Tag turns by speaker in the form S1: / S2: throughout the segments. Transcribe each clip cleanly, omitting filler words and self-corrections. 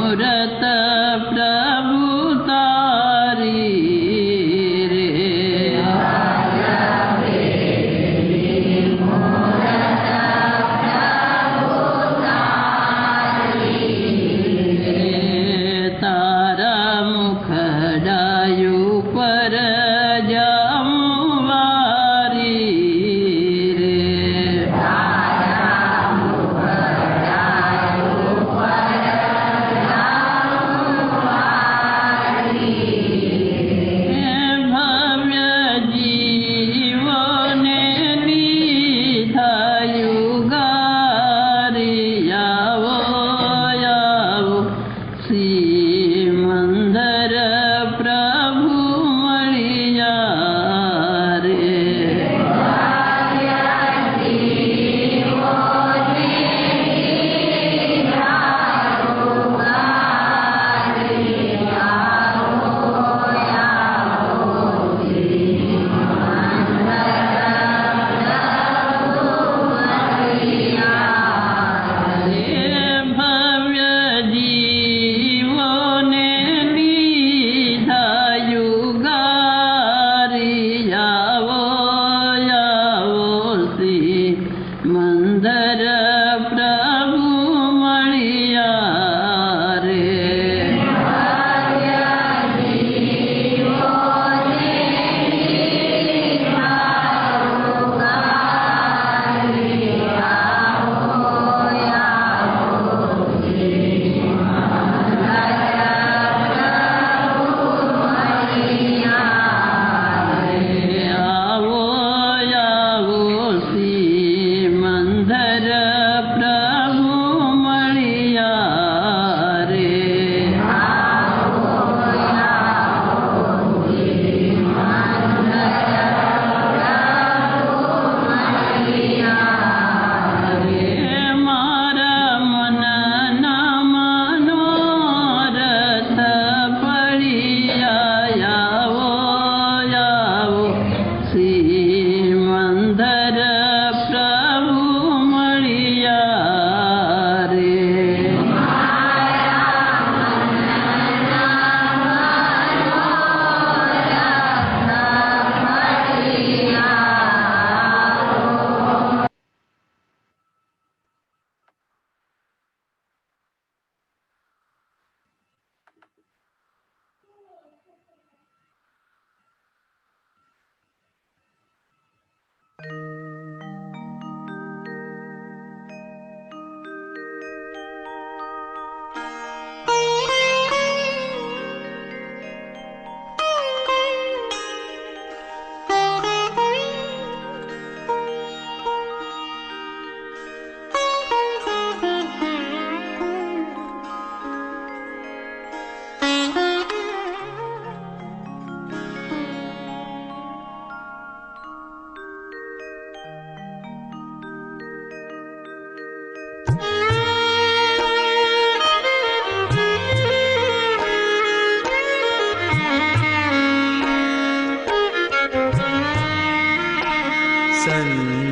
S1: मूरत प्रभु तारी रे। तारा मुख डायु पर जमुवारी रे। भव्य जीवने निधायु गारी यावो यावो श्री मंदर प्रभु मणिया रे। भव्य जीवने निधायु गारी यावो यावो श्री मंदर प्रभु मणिया रे। आवो आवो श्री मंदर प्रभु मणिया रे। मारा मन न मनोरथ पड़िया यावो यावो श्री मंदर प्रभु मणिया रे।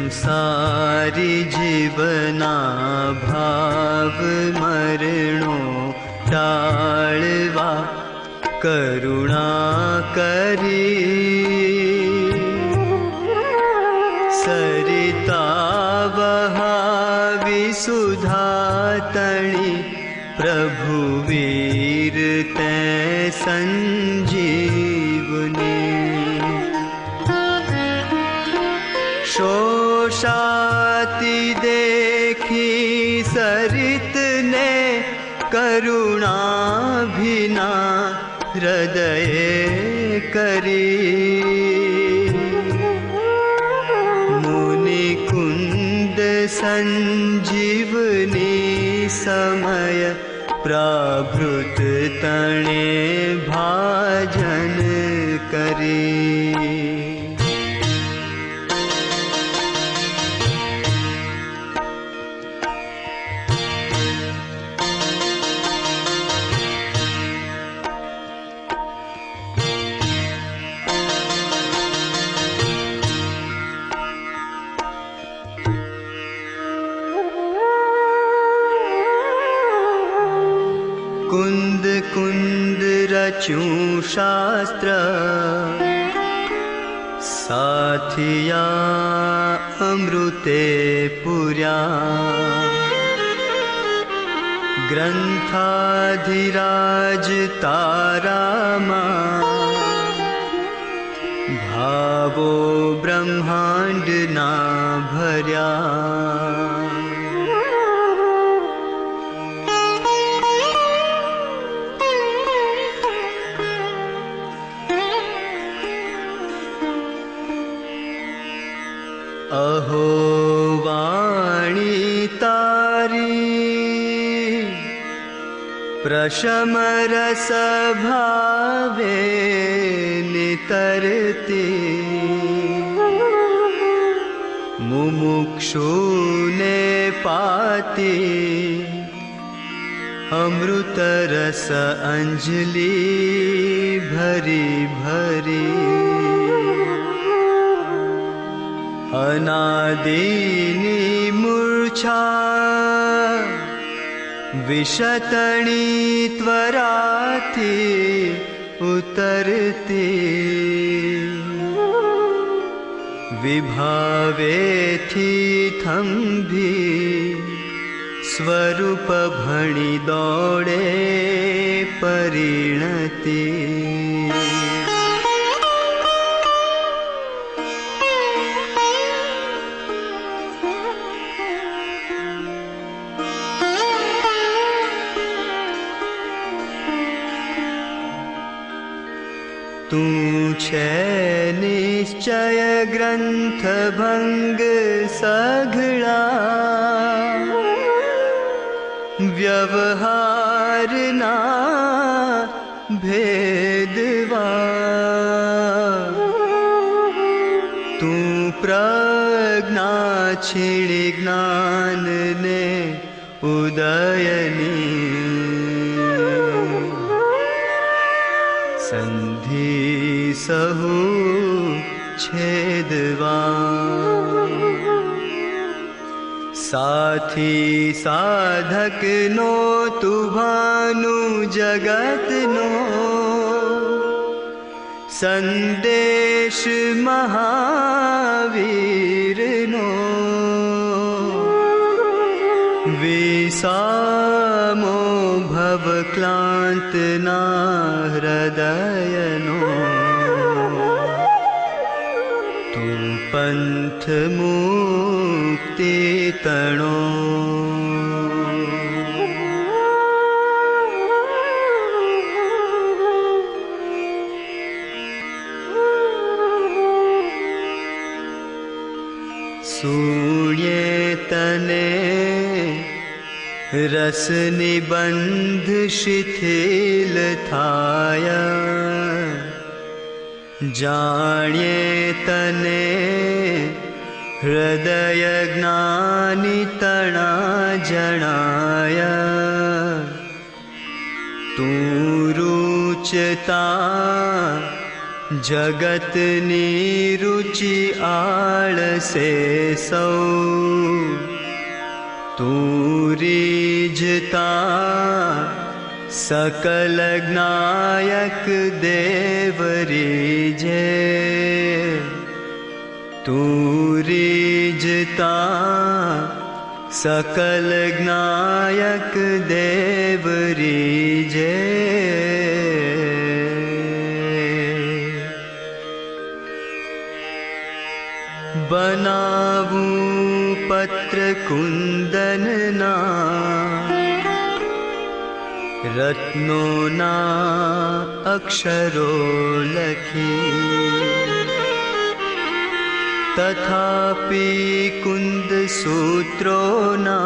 S1: संसारी जीवना भाव मरणो टाळवा करुणा करी। सरिता वहावी सुधा तणी प्रभु वीर ते संजीवनी। शोषाति देखी सरित ने करुणा भिना हृदय करी। मुनि कुंद संजीवनी समय प्राभृत तणे भाजन करी। कुंद कुंद रचूं शास्त्र, साथिया अमृते पुर्या। ग्रंथाधिराज तारामा, भावो ब्रह्मांड ना भर्या। अहो वाणी तारी, प्रशमरस भावे नितरती। मुमुक्षु ने पाती, अमृत रस अंजलि भरी भरी। अनादिनी मूर्छा, विशतणी त्वराथी उतरती। विभावेथी थंभी, स्वरूप भणी दौड़े परिणति। तू छे निश्चय ग्रंथ भंग सघड़ा, व्यवहार ना भेदवा। तू प्रज्ञा छीणी ज्ञान ने उदयनी। संधि सहु छेदवा। साथी साधक नो तु भानु जगत नो। संदेश महावीर नो। विसामो भव क्लांत ना हृदयनो। तू पंथ मुक्ति तणो। सूये तने रस निबंध शिथिल थाया। जाने तने हृदय ज्ञानी तना जनाया। तू रुचता जगत नी रुचि आड़ से सौ। तू रीझता सकल ज्ञायक देव रीझे। तू रीझता सकल ज्ञायक देव रीझे। बनावूं पत्र कुंदन ना, रत्नों ना अक्षरों लखी। तथापि कुंद सूत्रों ना,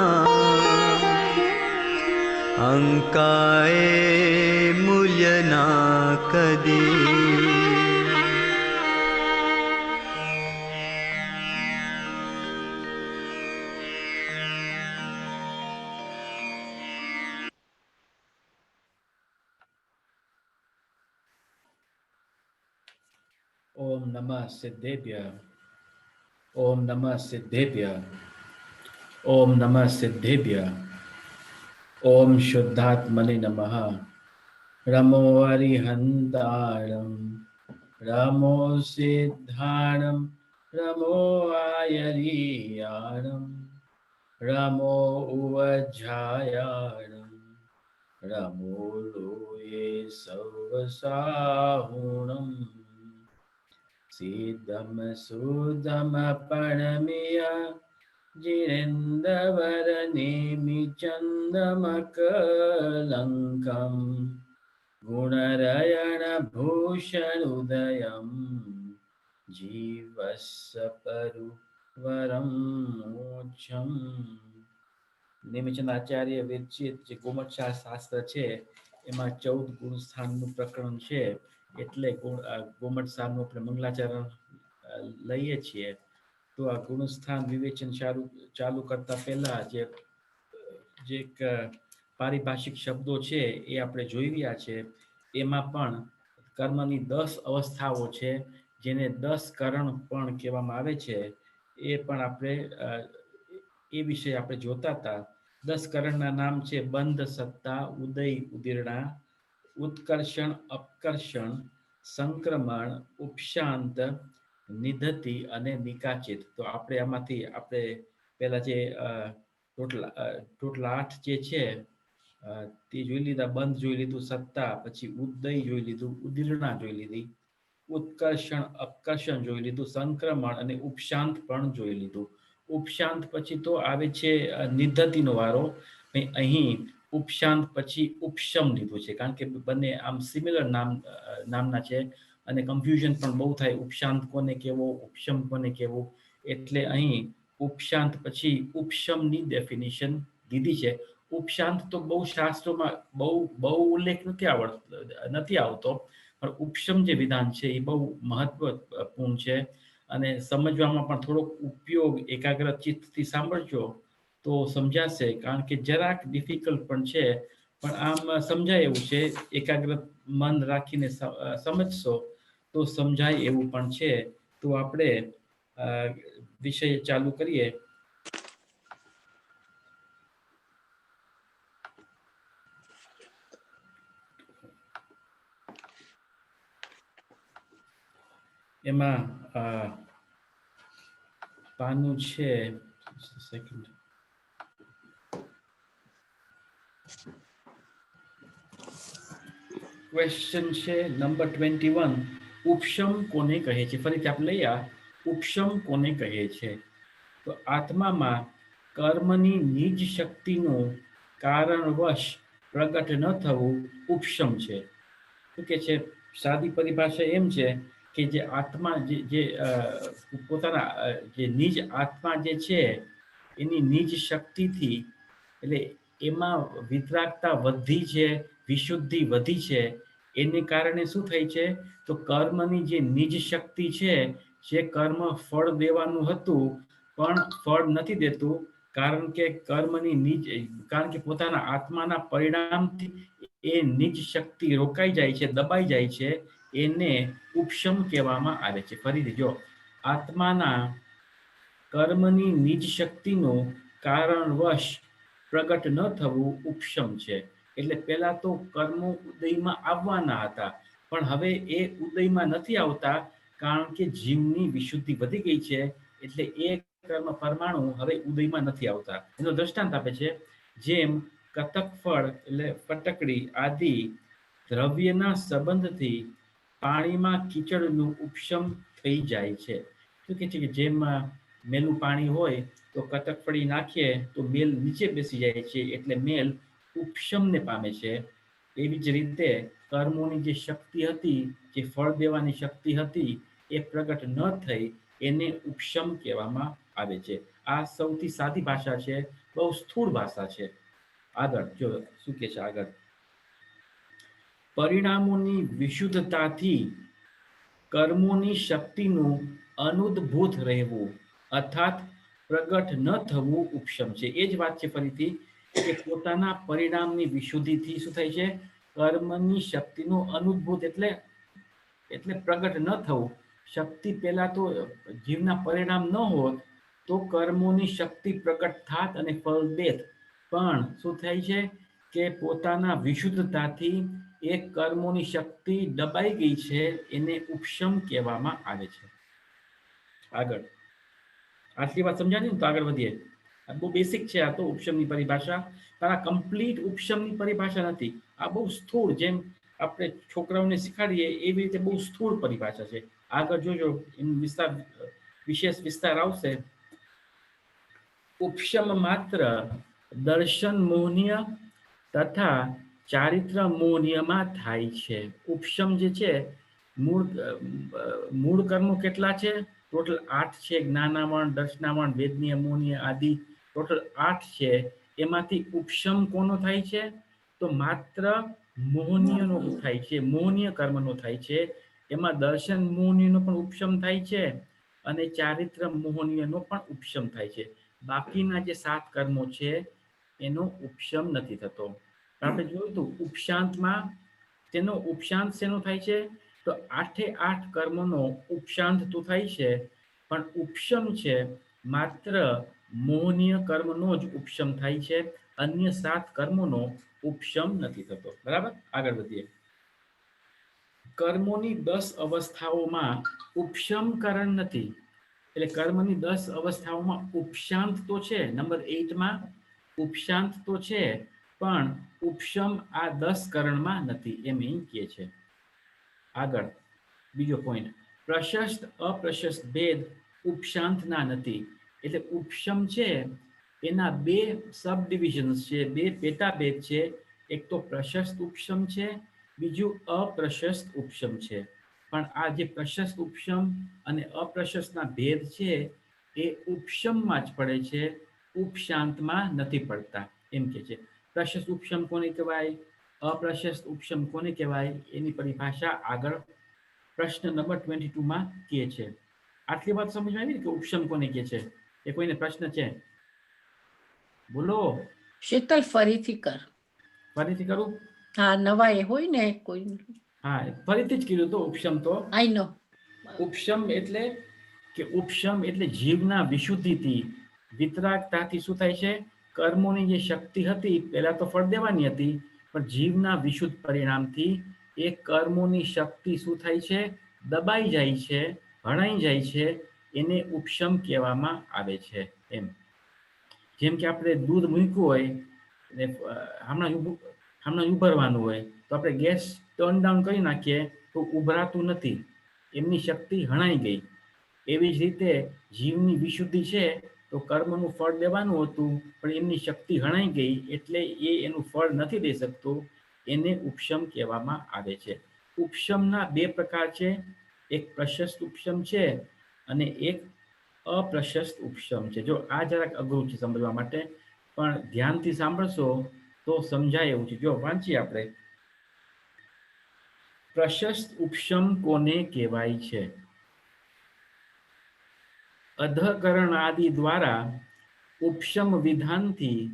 S1: अंकाए मूल्य ना कदी।
S2: ओम नमः सिद्धेभ्य। ओम नमः सिद्धेभ्य। ओम नमः सिद्धेभ्य। ओम शुद्धात्मने नमः। रमो हरिहन्तारं रमो सिद्धारं रमो आयरीयारं रमो उवज्झायारं रमो लोये सवसाहुणम् सिद्धम सुदम परमिय जिनेन्द्रवरनेमि चन्दमकलङ्कम् गुणरयणभूषणुदयं जीवस्य परुवरं मोक्षम्। નેમિચંદ આચાર્ય વિરચિત જે ગોમતશાસ્ત્ર શાસ્ત્ર છે એમાં 14 ગુણસ્થાનનું પ્રકરણ છે, એટલે ગોમતશાસ્ત્રનું આપણે મંગલાચરણ લઈએ છીએ. તો આ ગુણસ્થાન વિવેચન ચાલુ કરતા પહેલા જે એક પારિભાષિક શબ્દો છે એ આપણે જોઈ રહ્યા છે. એમાં પણ કર્મની 10 અવસ્થાઓ છે, જેને 10 કરણ પણ કહેવામાં આવે છે. એ પણ આપણે એ વિશે આપણે જોતા હતા. 10 કરણના નામ છે બંધ, સત્તા, ઉદય, ઉદીર્ણા, ઉત્કર્ષણ, અપકર્ષણ, સંક્રમણ, ઉપશાંત, નિધતિ અને નિકાચિત. તો આપણે આમાંથી આપણે પહેલા જે ટોટલ 8 જે છે તે જોઈ લીધા. બંધ જોઈ લીધું, સત્તા, પછી ઉદય જોઈ લીધું, ઉદીર્ણા જોઈ લીધી, ઉત્કર્ષણ અપકર્ષણ જોઈ લીધું, સંક્રમણ અને ઉપશાંત પણ જોઈ લીધું. ઉપશાંત પછી તો આવે છે નિધતિનો વારો. અહીં ઉપશાંત પછી ઉપશમ લીધું છે, કારણ કે બંને આમ સિમિલર નામના છે અને કન્ફ્યુઝન પણ બહુ થાય. ઉપશાંત કોને કહેવો, ઉપશમ કોને કહેવું, એટલે અહીં ઉપશાંત પછી ઉપશમની ડેફિનેશન દીધી છે. ઉપશાંત તો બહુ શાસ્ત્રોમાં બહુ ઉલ્લેખ નથી આવતો, પણ ઉપશમ જે વિધાન છે એ બહુ મહત્વપૂર્ણ છે અને સમજવામાં પણ થોડોક ઉપયોગ એકાગ્ર ચિત્તથી સાંભળજો તો સમજાશે, કારણ કે જરાક ડિફિકલ્ટ પણ છે, પણ આમ સમજાય એવું છે. એકાગ્ર મન રાખીને સમજશો તો સમજાય એવું પણ છે. તો આપણે વિષય ચાલુ કરીએ. એમાં પાનું છે સેકન્ડ ક્વેશ્ચન છે નંબર 21. ઉપશમ કોને કહે છે? ફરીથી આપણે લઈએ. ઉપશમ કોને કહે છે? તો આત્મામાં કર્મની નિજ શક્તિનું કારણવશ પ્રગટ ન થવું ઉપશમ છે. શું કે છે? સાદી પરિભાષા એમ છે કે જે આત્મા જે પોતાના જે નિજ આત્મા જે છે એની નિજ શક્તિથી, એટલે એમાં વિતરાગતા વધી છે, વિશુદ્ધિ વધી છે. એને કારણે શું થાય છે? તો કર્મની જે નિજ શક્તિ છે, જે કર્મ ફળ દેવાનું હતું પણ ફળ નથી દેતું, કારણ કે પોતાના આત્માના પરિણામથી એ નિજ શક્તિ રોકાઈ જાય છે, દબાઈ જાય છે. એને ઉપશમ કહેવામાં આવે છે. ફરીથી જો, આત્માના કર્મની નિજ શક્તિનું કારણવશ પ્રગટ ન થવું ઉપશમ છે. એટલે પહેલા તો કર્મો ઉદયમાં આવવાના હતા, પણ હવે એ ઉદયમાં નથી આવતા, કારણ કે જીવની વિશુદ્ધિ વધી ગઈ છે. એટલે એ કર્મ પરમાણુ હવે ઉદયમાં નથી આવતા. એનો દ્રષ્ટાંત આપે છે, જેમ કતક ફળ એટલે ફટકડી આદિ દ્રવ્યના સંબંધથી પાણીમાં કીચડનું ઉપશમ થઈ જાય છે. શું કહે છે કે જેમ મેલું પાણી હોય તો કતકફળી નાખીએ તો મેલ નીચે બેસી જાય છે, એટલે મેલ ઉપશમને પામે છે. એવી જ રીતે કર્મોની જે શક્તિ હતી, જે ફળ દેવાની શક્તિ હતી, એ પ્રગટ ન થઈ, એને ઉપશમ કહેવામાં આવે છે. આ સૌથી સાદી ભાષા છે, બહુ સ્થૂળ ભાષા છે. આગળ જો શું કે છે આગળ. પરિણામોની વિશુદ્ધતાથી કર્મોની શક્તિનું અનુદ્ભૂત રહેવું અર્થાત પ્રગટ ન થવું ઉપશમ છે. એ જ વાત છે ફરીથી, કે પોતાના પરિણામની વિશુદ્ધિથી શું થાય છે? કર્મની શક્તિનું અનુદ્ભૂત એટલે પ્રગટ ન થવું. શક્તિ પહેલા તો જીવના પરિણામ ન હોત તો કર્મોની શક્તિ પ્રગટ થાત અને ફળ દેત, પણ શું થાય છે કે પોતાના વિશુદ્ધતાથી એ કર્મોની શક્તિ દબાઈ ગઈ છે એને ઉપશમ કહેવામાં આવે છે. આગળ આટલી વાત સમજાણી ને તો આગળ વધીએ. આ બહુ બેસિક છે, આ તો ઉપશમની પરિભાષા, પણ આ કમ્પ્લીટ ઉપશમની પરિભાષા નથી. આ બહુ સ્થૂળ, જેમ આપણે છોકરાઓને શીખવાડીએ એવી રીતે બહુ સ્થૂળ પરિભાષા છે. આગળ જોજો એનું વિસ્તાર, વિશેષ વિસ્તાર આવશે. ઉપશમ માત્ર દર્શન મોહનીય તથા ચારિત્ર મોહનીયમાં થાય છે. ઉપશમ જે છે, મૂળ કર્મો કેટલા છે? ટોટલ 8 છે. જ્ઞાનાવરણ, દર્શનાવરણ, વેદનીય, મોહનીય આદિ ટોટલ 8 છે. એમાંથી ઉપશમ કોનો થાય છે? તો માત્ર મોહનીયનો થાય છે, મોહનીય કર્મનો થાય છે. એમાં દર્શન મોહનીયનો પણ ઉપશમ થાય છે અને ચારિત્ર મોહનીયનો પણ ઉપશમ થાય છે. બાકીના જે 7 કર્મો છે એનો ઉપશમ નથી થતો. આપણે જોયું હતું ઉપશાંતમાં તેનો ઉપશાંત શેનો થાય છે? તો 8 કર્મોનો ઉપશાંત તો થાય છે, પણ ઉપશમ છે માત્ર મોહનીય કર્મનો જ ઉપશમ થાય છે. અન્ય 7 કર્મોનો ઉપશમ નથી થતો. બરાબર, આગળ વધીએ. કર્મોની 10 અવસ્થાઓમાં ઉપશમકરણ નથી. એટલે કર્મની 10 અવસ્થાઓમાં ઉપશાંત તો છે, નંબર 8માં ઉપશાંત તો છે, પણ ઉપશમ આ 10 કરણમાં નથી, એમ અહીં કહે છે. આગળ બીજો પોઈન્ટ, પ્રશસ્ત અપ્રશસ્ત ભેદ ઉપશાંતના નથી. એટલે ઉપશમ છે એના 2 સબ ડિવિઝન્સ છે, 2 પેટા ભેદ છે. એક તો પ્રશસ્ત ઉપશમ છે, બીજું અપ્રશસ્ત ઉપશમ છે. પણ આ જે પ્રશસ્ત ઉપશમ અને અપ્રશસ્તના ભેદ છે એ ઉપશમમાં જ પડે છે, ઉપશાંતમાં નથી પડતા, એમ કે છે. પ્રશસ્ત ઉપશમ કોને કહેવાય, અપ્રશસ્ત ઉપશમ કોને કહેવાય, એની પરિભાષા આગળ પ્રશ્ન નંબર 22માં કહે છે. આટલી વાત સમજવા આવી કે ઉપશમ કોને કહે છે? એ કોઈને પ્રશ્ન છે? બોલો.
S3: શીતલ, ફરીથી કર.
S2: ફરીથી કરું?
S3: હા, નવા એ હોય ને કોઈ.
S2: હા, ફરીથી જ કીધું તો ઉપશમ તો.
S3: આઈ નો.
S2: ઉપશમ એટલે કે ઉપશમ એટલે જીવના વિશુદ્ધિથી, વિતરાગતાથી શું થાય છે? કર્મોની જે શક્તિ હતી પહેલા તો ફળ દેવાની હતી, પણ જીવના વિશુદ્ધ પરિણામથી એ કર્મોની શક્તિ શું થાય છે? દબાઈ જાય છે, હણાઈ જાય છે. એને ઉપશમ કહેવામાં આવે છે. એમ જેમ કે આપણે દૂધ મૂક્યું હોય ને હમણાં ઉભરવાનું હોય તો આપણે ગેસ ટર્ન ડાઉન કરી નાખીએ તો ઉભરાતું નથી, એમની શક્તિ હણાઈ ગઈ. એવી જ રીતે જીવની વિશુદ્ધિ છે તો કર્મનું ફળ દેવાનું હતું, પણ એમની શક્તિ હણાઈ ગઈ એટલે એ એનું ફળ નથી દઈ શકતું. એને ઉપશમ કહેવામાં આવે છે. ઉપશમના 2 પ્રકાર છે, એક પ્રશસ્ત ઉપશમ છે અને એક અપ્રશસ્ત ઉપશમ છે. જો આ જરાક અઘરું છે સમજવા માટે, પણ ધ્યાનથી સાંભળશો તો સમજાય એવું છે. જો વાંચીએ આપણે. પ્રશસ્ત ઉપશમ કોને કહેવાય છે? અધકરણ આદિ દ્વારા ઉપશમ વિધાનથી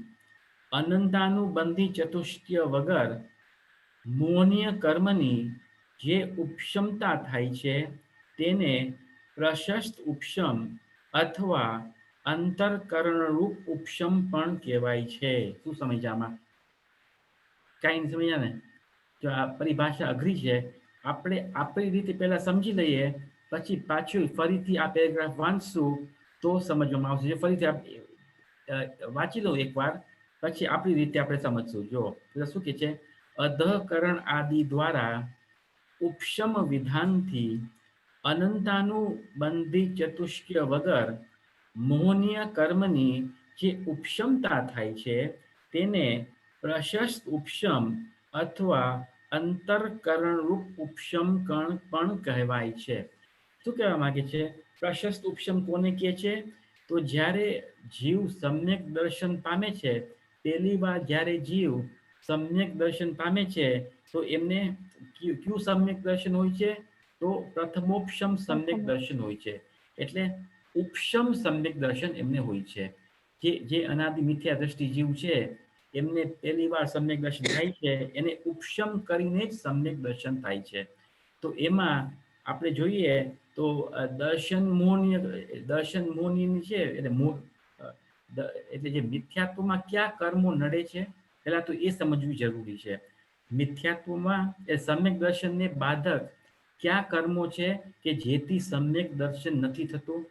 S2: અનંતાનુબંધી ચતુષ્ટય વગર મોહનીય કર્મની જે ઉપશમતા થાય છે તેને પ્રશસ્ત ઉપશમ અથવા અંતરકરણરૂપ ઉપશમ પણ કહેવાય છે. શું સમજ્યામાં? કાંઈ નહીં સમજ્યા ને? જો આ પરિભાષા અઘરી છે, આપણે આપણી રીતે પહેલા સમજી લઈએ, પછી પાછું ફરીથી આ પેરેગ્રાફ વાંચશું તો સમજવામાં આવશે. ફરીથી વાંચી લો એકવાર, પછી આપણી રીતે આપણે સમજશું. જો એટલે શું કે છે? અધકરણ આદિ દ્વારા ઉપશમ વિધાનથી અનંતાનુબંધી ચતુષ્ટય વગર મોહનીય કર્મની જે ઉપશમતા થાય છે તેને પ્રશસ્ત ઉપશમ અથવા અંતરકરણરૂપ ઉપશમ પણ કહેવાય છે. શું કહેવા માંગે છે? પ્રશસ્ત ઉપશમ કોને કહે છે? તો જ્યારે જીવ સમ્યક દર્શન પામે છે, પહેલી વાર જ્યારે જીવ સમ્યક દર્શન પામે છે તો એમને કયું સમ્યક દર્શન હોય છે? તો પ્રથમોપશમ સમ્યક દર્શન હોય છે. એટલે ઉપશમ સમ્યક દર્શન એમને હોય છે. જે અનાદિ મિથ્યા દ્રષ્ટિ જીવ છે એમને પહેલી વાર સમ્યક દર્શન થાય છે, એને ઉપશમ કરીને જ સમ્યક દર્શન થાય છે. તો એમાં આપણે જોઈએ તો દર્શન મોહનીય છે એટલે જે મિથ્યાત્વમાં કયા કર્મો નડે છે? પહેલા તો એ સમજવું જરૂરી છે. મિથ્યાત્વમાં એ સમ્યક દર્શનને બાધક કયા કર્મો છે કે જેથી સમ્યક દર્શન નથી થતું?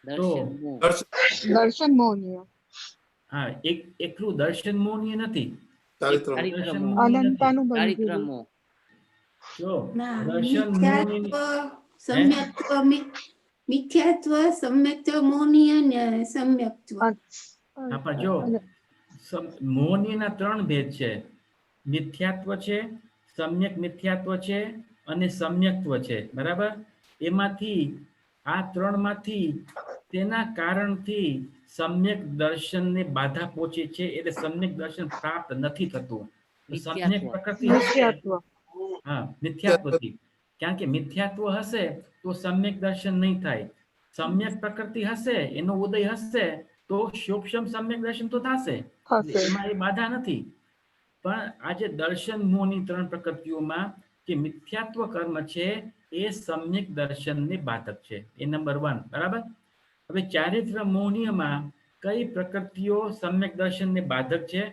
S2: તો
S4: દર્શન મોહ
S5: દર્શન મોહનીય
S2: હા, એકલું દર્શન મોહનીય નથી.
S4: ચારિત્ર
S2: દર્શન
S4: મોહ.
S2: મોહનીય નથી.
S5: અનંતાનું
S4: ચારિત્ર
S5: બંધીરું
S4: મોહ
S2: જો
S6: ના
S2: દર્શન મોહનીય
S6: સમ્યક્ત્વ મિથ્યાત્વ સમ્યક્ત્વ મૌનીય ને સમ્યક્ત્વ
S2: હા, પણ જો મોહનીયના 3 ભેદ છે. મિથ્યાત્વ છે, સમ્યક મિથ્યાત્વ છે અને સમ્યક્ત્વ છે. બરાબર? એમાંથી આ 3 માંથી તેના કારણથી સમ્યક દર્શનને બાધા પહોંચે છે, એટલે સમ્યક દર્શન પ્રાપ્ત નથી થતું. તો સમ્યક
S4: મિથ્યાત્વ.
S2: પ્રકૃતિ હશે,
S5: મિથ્યાત્વ
S2: હા, મિથ્યાત્વથી. કારણ કે મિથ્યાત્વ હશે તો સમ્યક દર્શન નહીં થાય. સમ્યક પ્રકૃતિ હશે, એનો ઉદય હશે તો સૂક્ષ્મ સમ્યક દર્શન તો થશે.
S5: થશે.
S2: એમાં એ બાધા નથી. પણ આજે દર્શન મોહની 3 પ્રકૃતિઓમાં જે મિથ્યાત્વ કર્મ છે એ સમ્યક દર્શનને બાધક છે. એ નંબર 1. બરાબર? હવે ચારિત્ર મોહનીયમાં કઈ પ્રકૃતિઓ સમ્યક દર્શનને બાધક છે?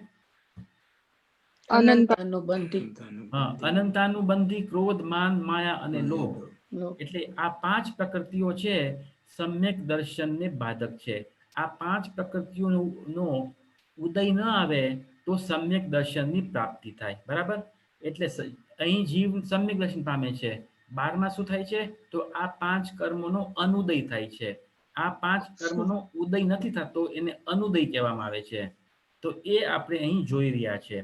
S5: અનંત
S3: અનુબંધી
S2: હા, અનંતાનુબંધી, ક્રોધ, માન, માયા અને લોભ.
S3: લોક.
S2: એટલે આ 5 પ્રકૃતિઓ છે સમ્યક દર્શનને બાધક છે. આ 5 પ્રકૃતિઓનો ઉદય ન આવે તો સમ્યક દર્શનની પ્રાપ્તિ થાય. બરાબર? એટલે અહીં જીવ સમ્યક દર્શન પામે છે. 12માં શું થાય છે? તો આ 5 કર્મોનો અનુદય થાય છે. આ 5 કર્મનો ઉદય નથી થતો, એને અનુદય કહેવામાં આવે છે. તો એ આપણે અહીં જોઈ રહ્યા છે.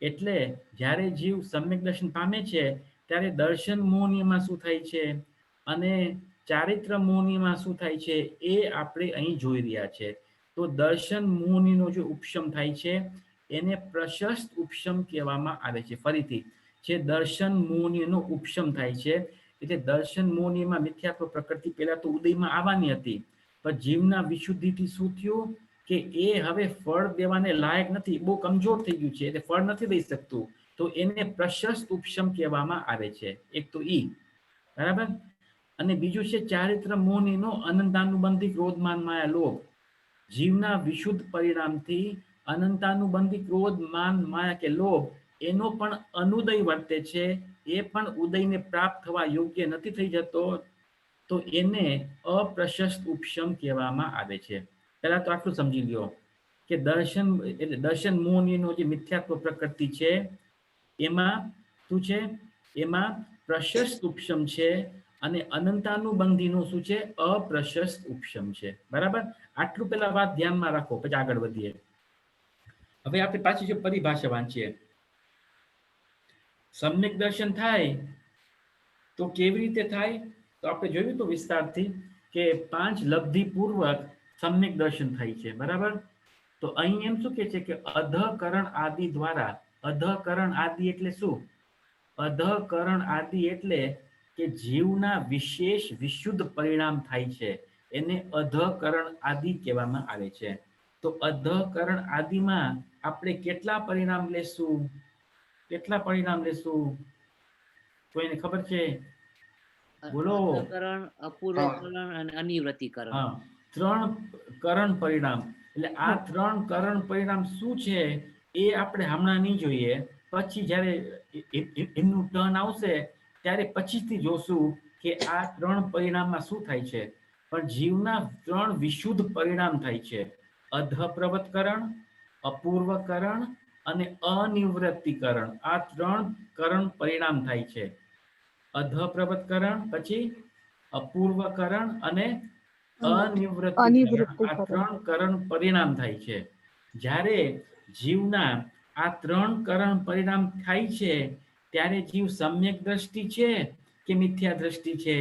S2: એટલે જ્યારે જીવ સમ્યક દર્શન પામે છે ત્યારે દર્શન મોહનીયમાં શું થાય છે અને ચારિત્ર મોહનીયમાં શું થાય છે એ આપણે અહીં જોઈ રહ્યા છે. તો દર્શન મોહનીનો જે ઉપશમ થાય છે એને પ્રશસ્ત ઉપશમ કહેવામાં આવે છે. ફરીથી, જે દર્શન મોહનીયનો ઉપશમ થાય છે એટલે દર્શન મોહનીયમાં મિથ્યાત્વ પ્રકૃતિ પહેલા તો ઉદયમાં આવવાની હતી, પણ જીવના વિશુદ્ધિથી શું થયું કે એ હવે ફળ દેવાને લાયક નથી, બહુ કમજોર થઈ ગયું છે, એટલે ફળ નથી દઈ શકતું. તો એને પ્રશસ્ત ઉપશમ કહેવામાં આવે છે. એક તો ઈ. બરાબર? અને બીજું છે ચારિત્ર મોહનીનો અનંતાનુબંધી, ક્રોધ, માન, માયા, લોભ. જીવના વિશુદ્ધ પરિણામથી અનંતાનુબંધી, ક્રોધ, માન, માયા કે લોભ એનો પણ અનુદય વર્તે છે. એ પણ ઉદયને પ્રાપ્ત થવા યોગ્ય નથી થઈ જતો, તો એને અપ્રશસ્ત ઉપશમ કહેવામાં આવે છે. પહેલા તો આટલું સમજી લ્યો કે દર્શન એટલે દર્શન મોહનીનો જે મિથ્યાત્વ પ્રકૃતિ છે એમાં શું છે? એમાં પ્રશસ્ત ઉપશમ છે અને અનંતાનુબંધીનું શું છે? અપ્રશસ્ત ઉપશમ છે. બરાબર? આટલું પેલા વાત ધ્યાનમાં રાખો, પછી આગળ વધીએ. હવે આપણે પાછી જો પરિભાષા વાંચીએ. સમ્યક દર્શન થાય તો કેવી રીતે થાય? તો આપણે જોયું તો વિસ્તારથી કે 5 લબ્ધિ પૂર્વક સમ્યક દર્શન થાય છે. બરાબર? તો અહીં એમ શું કે છે કે અધઃકરણ આદિ દ્વારા, અધઃકરણ આદિ એટલે શું? અધઃકરણ આદિ એટલે કે જીવના વિશેષ વિશુદ્ધ પરિણામ થાય છે, એને અધઃકરણ આદિ કહેવામાં આવે છે. તો અધઃકરણ આદિમાં આપણે કેટલા પરિણામ લેશું? કેટલા પરિણામ લેશું? કોઈને ખબર છે? બોલો.
S4: અંતઃકરણ, અપૂર્વકરણ અને અનિવૃત્તિકરણ.
S2: હા, 3 કરણ પરિણામ. એટલે આ 3 કરણ પરિણામ શું છે એ આપણે હમણાં નહીં જોઈએ, પછી જ્યારે એમનું ટર્ન આવશે ત્યારે પછીથી જોશું કે આ 3 પરિણામમાં શું થાય છે. પણ જીવના 3 વિશુદ્ધ પરિણામ થાય છે: અધઃપ્રવતકરણ, અપૂર્વકરણ અને અનિવૃત્તિકરણ. આ 3 કરણ પરિણામ થાય છે. અધઃપ્રવતકરણ, પછી અપૂર્વકરણ અને અનિવૃત્તિકરણ. આ 3 કરણ પરિણામ થાય છે. જ્યારે જીવના આ 3 કરણ પરિણામ થાય છે ત્યારે જીવ સમ્યક દ્રષ્ટિ છે કે મિથ્યા દ્રષ્ટિ છે?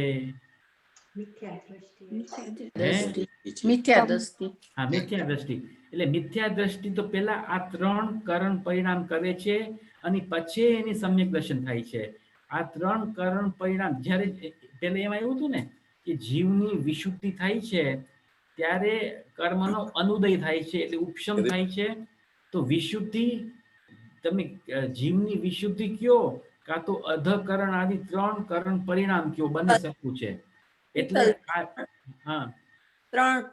S3: દ્રષ્ટિ મિથ્યા દ્રષ્ટિ.
S2: હા, મિથ્યા દ્રષ્ટિ. એટલે મિથ્યા દ્રષ્ટિ તો પહેલા આ 3 કરણ પરિણામ કરે છે અને પછી એની સમ્યક દર્શન થાય છે. આ 3 કરણ પરિણામ જ્યારે પહેલા એમાં એવું હતું ને કે જીવની વિશુદ્ધિ થાય છે ત્યારે કર્મનો અનુદય થાય છે, એટલે ઉપશમ થાય છે. તો વિશુદ્ધિ, તમે જીવની વિશુદ્ધિ કયો કાં તો અધઃકરણ આદિ 3 કરણ પરિણામ કયો, બની શકતું છે. એટલે હા,
S6: 3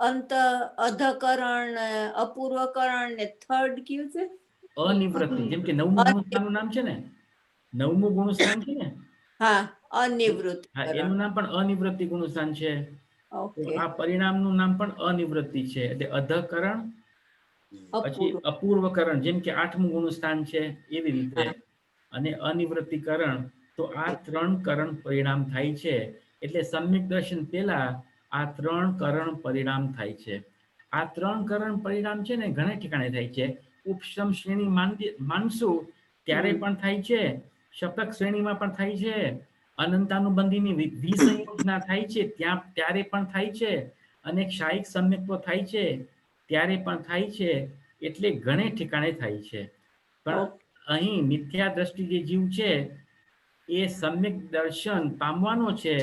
S6: અંત અધકરણ, અપૂર્વકરણ ને થર્ડ કયું છે?
S2: અનિવૃત્તિ, જેમ કે 9મું ગુણસ્થાનનું નામ છે ને, 9મું ગુણસ્થાન છે ને,
S7: હા અનિવૃત્ત
S2: હા એનું નામ પણ અનિવૃત્તિ ગુણસ્થાન છે. તો
S7: ઓકે
S2: આ પરિણામનું નામ પણ અનિવૃત્તિ છે. એટલે અધકરણ પછી
S7: અપૂર્વ
S2: અપૂર્વકરણ, જેમ કે 8મું ગુણસ્થાન છે એવી રીતે,
S7: હા.
S2: અને અનિવૃત્તિકરણ. તો આ 3 કરણ પરિણામ થાય છે. એટલે સમ્યક દર્શન પહેલા આ 3 કરણ પરિણામ થાય છે. આ 3 કરણ પરિણામ છે ને ઘણા ઠેકાણે થાય છે. ઉપશમ શ્રેણી માનશું ત્યારે પણ થાય છે, શતક શ્રેણીમાં પણ થાય છે, અનંતાનુબંધીની વિસંયોજના થાય છે ત્યારે પણ થાય છે, અને ક્ષાયિક સમ્યક્ત્વ થાય છે ત્યારે પણ થાય છે. એટલે ઘણે ઠેકાણે થાય છે. પણ અહીં મિથ્યા દ્રષ્ટિ જે જીવ છે એ સમ્યક દર્શન પામવાનો છે,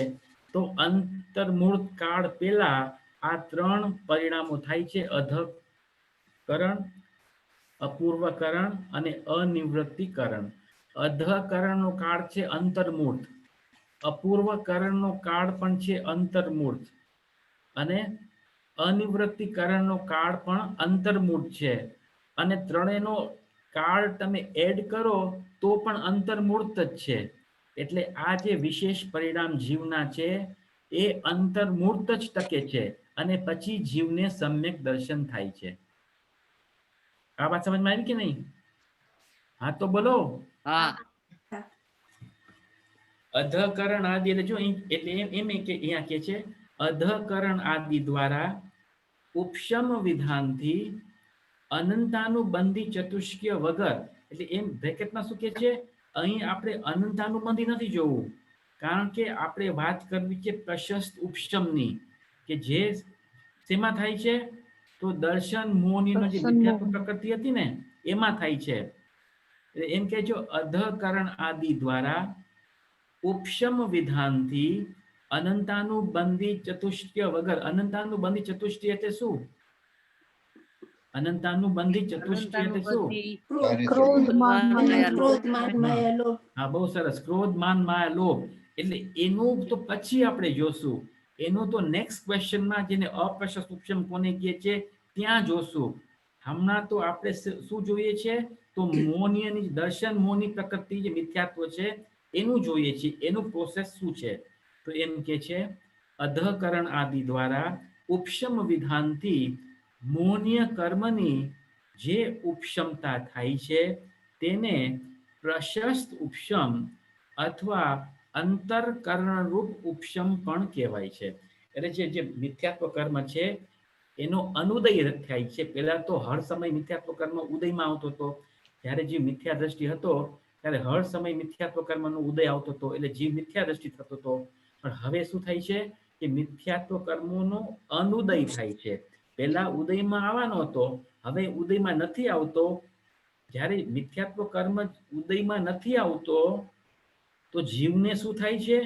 S2: તો અંતર્મૂળ કાળ પહેલા આ 3 પરિણામો થાય છે: અધકરણ, અપૂર્વકરણ અને અનિવૃત્તિકરણ. અધકરણનો કાળ છે અંતર્મૂર્ત, અપૂર્વકરણનો કાળ પણ છે અંતર્મૂર્ત, અને અનિવૃત્તિકરણનો કાળ પણ અંતર્મૂર્ત છે. અને ત્રણેયનો કાળ તમે એડ કરો તો પણ અંતર્મૂર્ત જ છે. એટલે આ જે વિશેષ પરિણામ જીવના છે એ અંતર્મૂર્ત જ ટકે છે, અને પછી જીવને સમ્યક દર્શન થાય છે. આ વાત સમજમાં આવી કે નહીં? હા તો બોલો.
S4: હા
S2: અધકરણ આદિ, એટલે જો એટલે એમ કે અહીંયા કે છે અધકરણ આદિ દ્વારા ઉપશમ વિધાનથી અનંતાનુબંધી ચતુષ્કય વગર. એટલે એમ બ્રેકેટમાં શું કે છે, અહીં આપણે અનંતાનુબંધી નથી જોવું, કારણ કે આપણે વાત કરવી છે પ્રશસ્ત ઉપશમની, કે જે શેમાં થાય છે, તો દર્શન મોહનીનો જે
S5: દર્શન
S2: મિથ્યાત્વ
S5: મોહ.
S2: પ્રકૃતિ હતી ને એમાં થાય છે. એટલે એમ કે જો અધકરણ આદિ દ્વારા ઉપશમ વિધાનથી અનંતાનુબંધી ચતુષ્ટય વગર. અનંતાનુબંધી ચતુષ્ટય એટલે શું? અનંતાનુબંધી ચતુષ્ટય એટલે શું?
S4: અનંતાનુબંધી
S5: ક્રોધ, માન, માયા,
S4: માયા,
S7: ક્રોધ માન માયા લોભ
S2: હા, બહુ સરસ. ક્રોધ, માન, માયા, લોભ. એટલે એનું તો પછી આપણે જોશું. એનું તો નેક્સ્ટ ક્વેશ્ચનમાં, જેને અપ્રશસ્ત ઉપશમ કોને કહે છે ત્યાં જોશું. હમણાં તો આપણે શું જોઈએ છે, તો મોહનીયની દર્શન મોહની પ્રકૃતિ જે મિથ્યાત્વ છે એનું જોઈએ છે. એનું પ્રોસેસ શું છે, તો એમ કે છે અધકરણ આદિ દ્વારા ઉપશમ વિધાનથી મોહનીય કર્મની જે ઉપશમતા થાય છે તેને પ્રશસ્ત ઉપશમ અથવા અંતરકરણરૂપ ઉપશમ પણ કહેવાય છે. એટલે જે મિથ્યાત્વ કર્મ છે એનો અનુદય થાય છે. પહેલા તો હર સમય મિથ્યાત્વ કર્મ ઉદયમાં આવતો હતો. જ્યારે જીવ મિથ્યા દ્રષ્ટિ હતો ત્યારે હર સમય મિથ્યાત્વ કર્મનો ઉદય આવતો હતો, એટલે જીવ મિથ્યા દ્રષ્ટિ થતો હતો. પણ હવે શું થાય છે કે મિથ્યાત્વ કર્મોનો અનુદય થાય છે. પહેલા ઉદયમાં આવવાનો હતો, હવે ઉદયમાં નથી આવતો. જ્યારે મિથ્યાત્વ કર્મ ઉદયમાં નથી આવતો તો જીવને શું થાય છે,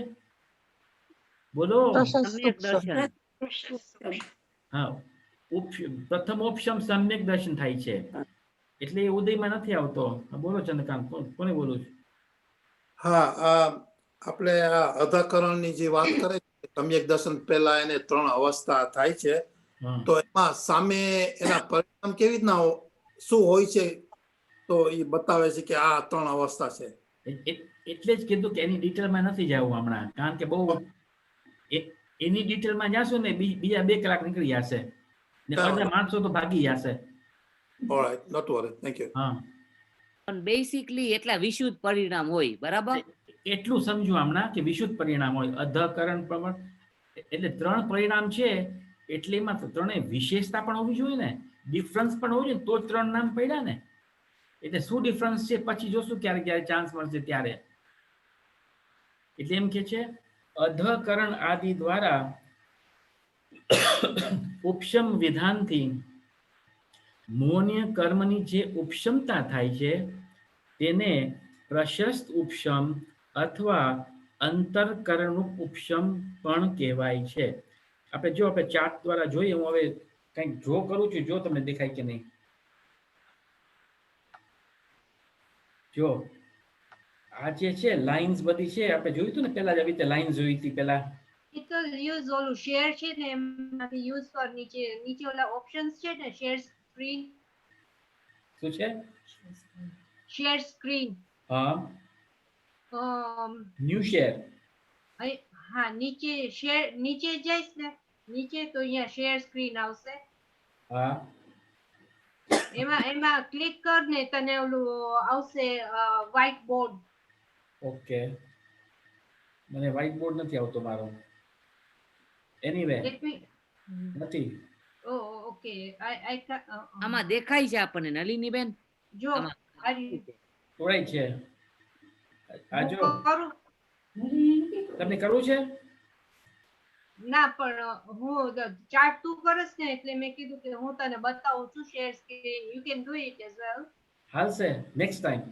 S2: બોલો?
S5: પ્રશસ્ત
S4: સમ્યક
S5: ઉપશમ.
S4: દર્શન.
S2: હા, પ્રથમ ઉપશમ સમ્યક દર્શન થાય છે. એટલે એ ઉદયમાં નથી આવતો. બોલો ચંદ્રકાંત, કોને બોલું છું?
S8: હા, આપણે આ અધકરણની જે વાત કરે છે, સમ્યક દર્શન પહેલા એને 3 અવસ્થા થાય છે.
S2: હા.
S8: તો એમાં સામે એના પરિણામ કેવી રીતના શું હોય છે, તો એ બતાવે છે કે આ 3 અવસ્થા છે.
S2: એટલે જ કીધું કે એની ડિટેલમાં નથી જવું હમણાં, કારણ કે બહુ એની ડિટેલમાં જાશું ને બીજા 2 કલાક નીકળી જશે ને, અડધા માણસો તો ભાગી જશે.
S8: Alright, not worry, thank you.
S2: હા,
S4: પણ બેસિકલી એટલા વિશુદ્ધ પરિણામ હોય, બરાબર?
S2: એટલું સમજો હમણાં કે વિશુદ્ધ પરિણામ હોય. અધકરણ પ્રમાણ એટલે 3 પરિણામ છે, એટલે એમાં તો 3 વિશેષતા પણ હોવી જોઈએ ને, ડિફરન્સ પણ હોવું જોઈએ, તો 3 નામ પડ્યા ને. એટલે શું ડિફરન્સ છે પછી જોશું, ક્યારે ચાન્સ મળશે ત્યારે. એટલે એમ કે છે અધકરણ આદિ દ્વારા ઉપશમ વિધાનથી મોહનીય કર્મની જે ઉપશમતા થાય છે તેને પ્રશસ્ત ઉપશમ અથવા અંતરકરણ ઉપશમ પણ કહેવાય છે. આપણે ચાર્ટ દ્વારા જોઈએ. હું હવે કંઈક ડ્રો કરું છું, જો તમને દેખાય કે નહીં. જો આ જે છે લાઇન્સ બધી છે, આપણે જોયું હતું ને પેલા જ આવી રીતે લાઇન જોઈ હતી પેલા.
S9: તો યુઝ ઓલું શેર છે ને એમાંથી યુઝ પર નીચે ઓલા ઓપ્શન્સ છે ને, શેર સ્ક્રીન
S2: શું છે?
S9: શેર સ્ક્રીન
S2: હા, ન્યુ શેર.
S9: હા નીચે શેર નીચે જઈશ ને નીચે તો અહીંયા શેર સ્ક્રીન આવશે.
S2: હા,
S9: એમાં ક્લિક કર ને તને ઓલું આવશે વ્હાઈટ બોર્ડ.
S2: ઓકે. મને વ્હાઈટ બોર્ડ નથી આવતો મારો. એનીવે
S9: લેટ મી
S2: નથી.
S9: ઓકે આઈ
S4: આમાં દેખાય છે આપણને નલિનીબેન
S9: જો
S4: આમાં
S2: તોડાય છે. આ જો
S9: કરું
S2: તમને કરવું છે?
S9: ના પણ હું ચાર્ટ તું કરસ ને એટલે મેં કીધું કે હું તને બતાવું છું share screen you can do it as well.
S2: હાલશે નેક્સ્ટ ટાઈમ.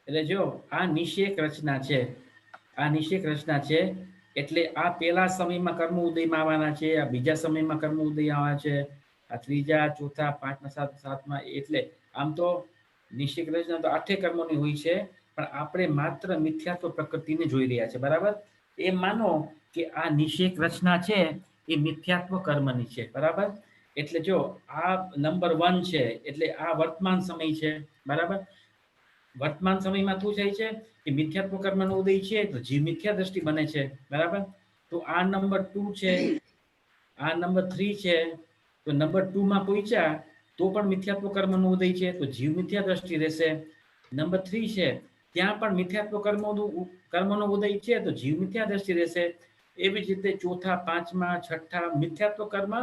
S2: એટલે જો આ નિષેક રચના છે. આ નિષેક રચના છે એટલે આ પેલા સમયમાં કર્મ ઉદયમાં આવવાના છે, આ બીજા સમયમાં કર્મ ઉદય આવવાના છે, આ ત્રીજા, ચોથા, પાંચમા, સાતમા. એટલે આમ તો નિષેક રચના તો 8 કર્મોની હોય છે, પણ આપણે માત્ર મિથ્યાત્વ પ્રકૃતિને જોઈ રહ્યા છે. બરાબર? એ માનો કે આ નિષેક રચના છે એ મિથ્યાત્વ કર્મની છે. બરાબર? એટલે જો આ નંબર 1 છે એટલે આ વર્તમાન સમય છે. બરાબર? વર્તમાન સમયમાં શું થાય છે કે મિથ્યાત્વ કર્મનો ઉદય છે તો જીવ મિથ્યા દ્રષ્ટિ બને છે. બરાબર? તો આ નંબર 2 છે, આ નંબર 3 છે. તો નંબર 2 માં પહોંચ્યા તો પણ મિથ્યાત્વ કર્મનો ઉદય છે તો જીવ મિથ્યા દ્રષ્ટિ રહેશે. નંબર 3 છે ત્યાં પણ મિથ્યાત્વ કર્મનો ઉદય છે તો જીવ મિથ્યા દ્રષ્ટિ રહેશે. એવી જ રીતે ચોથા, પાંચમા, છઠ્ઠા મિથ્યાત્વ કર્મ